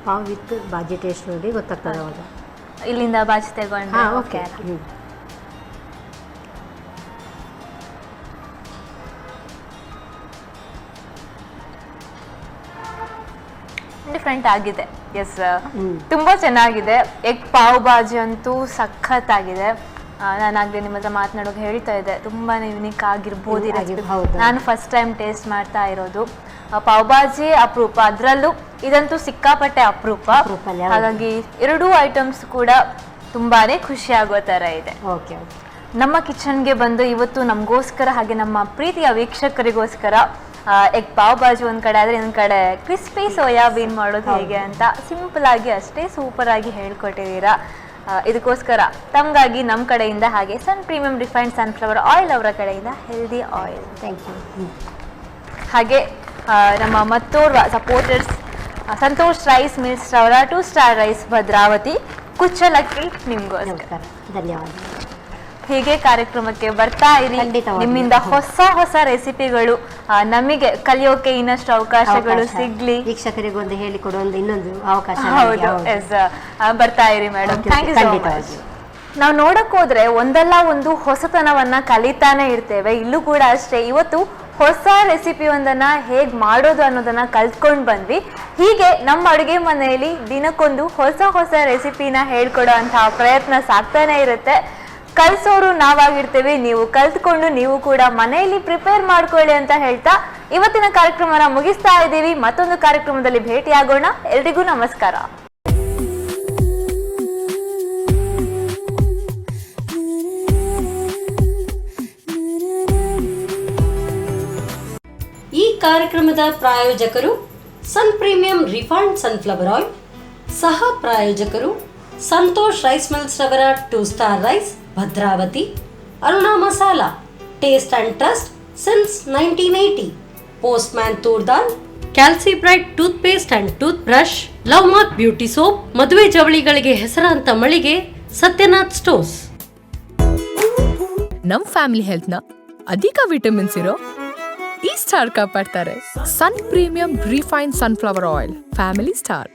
pav with bhaji taste ನೋಡಿ ಗೊತ್ತಾಗ್ತದೆ. ಹೌದು. ಇಲ್ಲಿಂದ ಭಾಜಿ ತಗೊಂಡು ಓಕೆ. ಡಿಫ್ರೆಂಟ್ ಆಗಿದೆ. ಎಸ್, ತುಂಬ ಚೆನ್ನಾಗಿದೆ. ಎಗ್ ಪಾವ್ ಭಾಜಿ ಅಂತೂ ಸಖತ್ತಾಗಿದೆ. ನಾನಾಗಲೇ ನಿಮ್ಮ ಹತ್ರ ಮಾತನಾಡುವಾಗ ಹೇಳ್ತಾ ಇದ್ದೆ, ತುಂಬಾ ಯುನಿಕ್ ಆಗಿರ್ಬೋದು. ನಾನು ಫಸ್ಟ್ ಟೈಮ್ ಟೇಸ್ಟ್ ಮಾಡ್ತಾ ಇರೋದು. ಪಾವ್ ಭಾಜಿ ಅಪರೂಪ, ಅದರಲ್ಲೂ ಇದಂತೂ ಸಿಕ್ಕಾಪಟ್ಟೆ ಅಪರೂಪ. ಹಾಗಾಗಿ ಎರಡೂ ಐಟಮ್ಸ್ ಕೂಡ ತುಂಬಾನೇ ಖುಷಿ ಆಗೋ ಥರ ಇದೆ. ಓಕೆ. ನಮ್ಮ ಕಿಚನ್ಗೆ ಬಂದು ಇವತ್ತು ನಮಗೋಸ್ಕರ ಹಾಗೆ ನಮ್ಮ ಪ್ರೀತಿಯ ವೀಕ್ಷಕರಿಗೋಸ್ಕರ ಎಗ್ ಪಾವ್ ಭಾಜಿ ಒಂದು ಕಡೆ ಆದರೆ ಇನ್ನೊಂದು ಕಡೆ ಕ್ರಿಸ್ಪಿ ಸೋಯಾಬೀನ್ ಮಾಡೋದು ಹೇಗೆ ಅಂತ ಸಿಂಪಲ್ ಆಗಿ ಅಷ್ಟೇ ಸೂಪರ್ ಆಗಿ ಹೇಳ್ಕೊಟ್ಟಿದ್ದೀರಾ. ಇದಕ್ಕೋಸ್ಕರ ತಮಗಾಗಿ ನಮ್ಮ ಕಡೆಯಿಂದ ಹಾಗೆ ಸನ್ ಪ್ರೀಮಿಯಂ ರಿಫೈನ್ಡ್ ಸನ್ಫ್ಲವರ್ ಆಯಿಲ್ ಅವರ ಕಡೆಯಿಂದ ಹೆಲ್ದಿ ಆಯಿಲ್. Thank you. ಹಾಗೆ ನಮ್ಮ ಮತ್ತೋರ್ವ ಸಪೋರ್ಟರ್ಸ್ ಸಂತೋಷ್ ರೈಸ್ ಮಿಲ್ಸ್ ಅವರ 2 ಸ್ಟಾರ್ ರೈಸ್ ಭದ್ರಾವತಿ ಕುಚ್ಚಲಕ್ಕಿ ನಿಮಗೋಸ್ಕರ ಧನ್ಯವಾದ. ಹೀಗೆ ಕಾರ್ಯಕ್ರಮಕ್ಕೆ ಬರ್ತಾ ಇರಿ. ನಿಮ್ಮಿಂದ ಹೊಸ ಹೊಸ ರೆಸಿಪಿಗಳು ನಮಗೆ ಕಲಿಯೋಕೆ ಇನ್ನಷ್ಟು ಅವಕಾಶಗಳು ಸಿಗ್ಲಿ. ವೀಕ್ಷಕರಿಗೆ ಒಂದು ಹೇಳಿಕೊಡುವ ಒಂದು ಇನ್ನೊಂದು ಅವಕಾಶ. ಹೌದು, ಎಸ್, ಬರ್ತಾ ಇರಿ madam. Thank you so much. ನಾವು ನೋಡಕ್ ಹೋದ್ರೆ ಒಂದಲ್ಲ ಒಂದು ಹೊಸತನವನ್ನ ಕಲಿತಾನೆ ಇರ್ತೇವೆ. ಇಲ್ಲೂ ಕೂಡ ಅಷ್ಟೇ. ಇವತ್ತು ಹೊಸ ರೆಸಿಪಿ ಒಂದನ್ನ ಹೇಗ್ ಮಾಡೋದು ಅನ್ನೋದನ್ನ ಕಲ್ತ್ಕೊಂಡು ಬಂದ್ವಿ. ಹೀಗೆ ನಮ್ಮ ಅಡುಗೆ ಮನೆಯಲ್ಲಿ ದಿನಕ್ಕೊಂದು ಹೊಸ ಹೊಸ ರೆಸಿಪಿನ ಹೇಳ್ಕೊಡೋ ಅಂತಹ ಪ್ರಯತ್ನ ಸಾಕ್ತಾನೆ ಇರುತ್ತೆ. ಕಲ್ಸೋರು ನಾವಾಗಿರ್ತೇವೆ. ನೀವು ಕಲ್ತ್ಕೊಂಡು ನೀವು ಕೂಡ ಮನೆಯಲ್ಲಿ ಪ್ರಿಪೇರ್ ಮಾಡ್ಕೊಳ್ಳಿ ಅಂತ ಹೇಳ್ತಾ ಇವತ್ತಿನ ಕಾರ್ಯಕ್ರಮನ ಮುಗಿಸ್ತಾ ಇದ್ದೀವಿ. ಮತ್ತೊಂದು ಕಾರ್ಯಕ್ರಮದಲ್ಲಿ ಭೇಟಿಯಾಗೋಣ. ಎಲ್ರಿಗೂ ನಮಸ್ಕಾರ. ಈ ಕಾರ್ಯಕ್ರಮದ ಪ್ರಾಯೋಜಕರು Sun Premium refined sunflower oil, ಸಹ ಪ್ರಾಯೋಜಕರು ಸಂತೋಷ್ ರೈಸ್ ಮಿಲ್ಸ್ ರವರ 2 star rice Bhadravati, Aruna masala, taste and trust since 1980, postman toor dal, Calcibright toothpaste and toothbrush, love mark beauty soap, ಮದುವೆ ಜವಳಿಗಳಿಗೆ ಹೆಸರಾಂತ ಮಳಿಗೆ ಸತ್ಯನಾಥ್ ಸ್ಟೋರ್ಸ್. ನಮ್ ಫ್ಯಾಮಿಲಿ ಹೆಲ್ತ್ ನ ಅಧಿಕ ವಿಟಮಿನ್ಸ್ ಇರೋ ಈ ಸ್ಟಾರ್ ಕಾಪಾಡ್ತಾರೆ. Sun Premium refined sunflower oil, family star.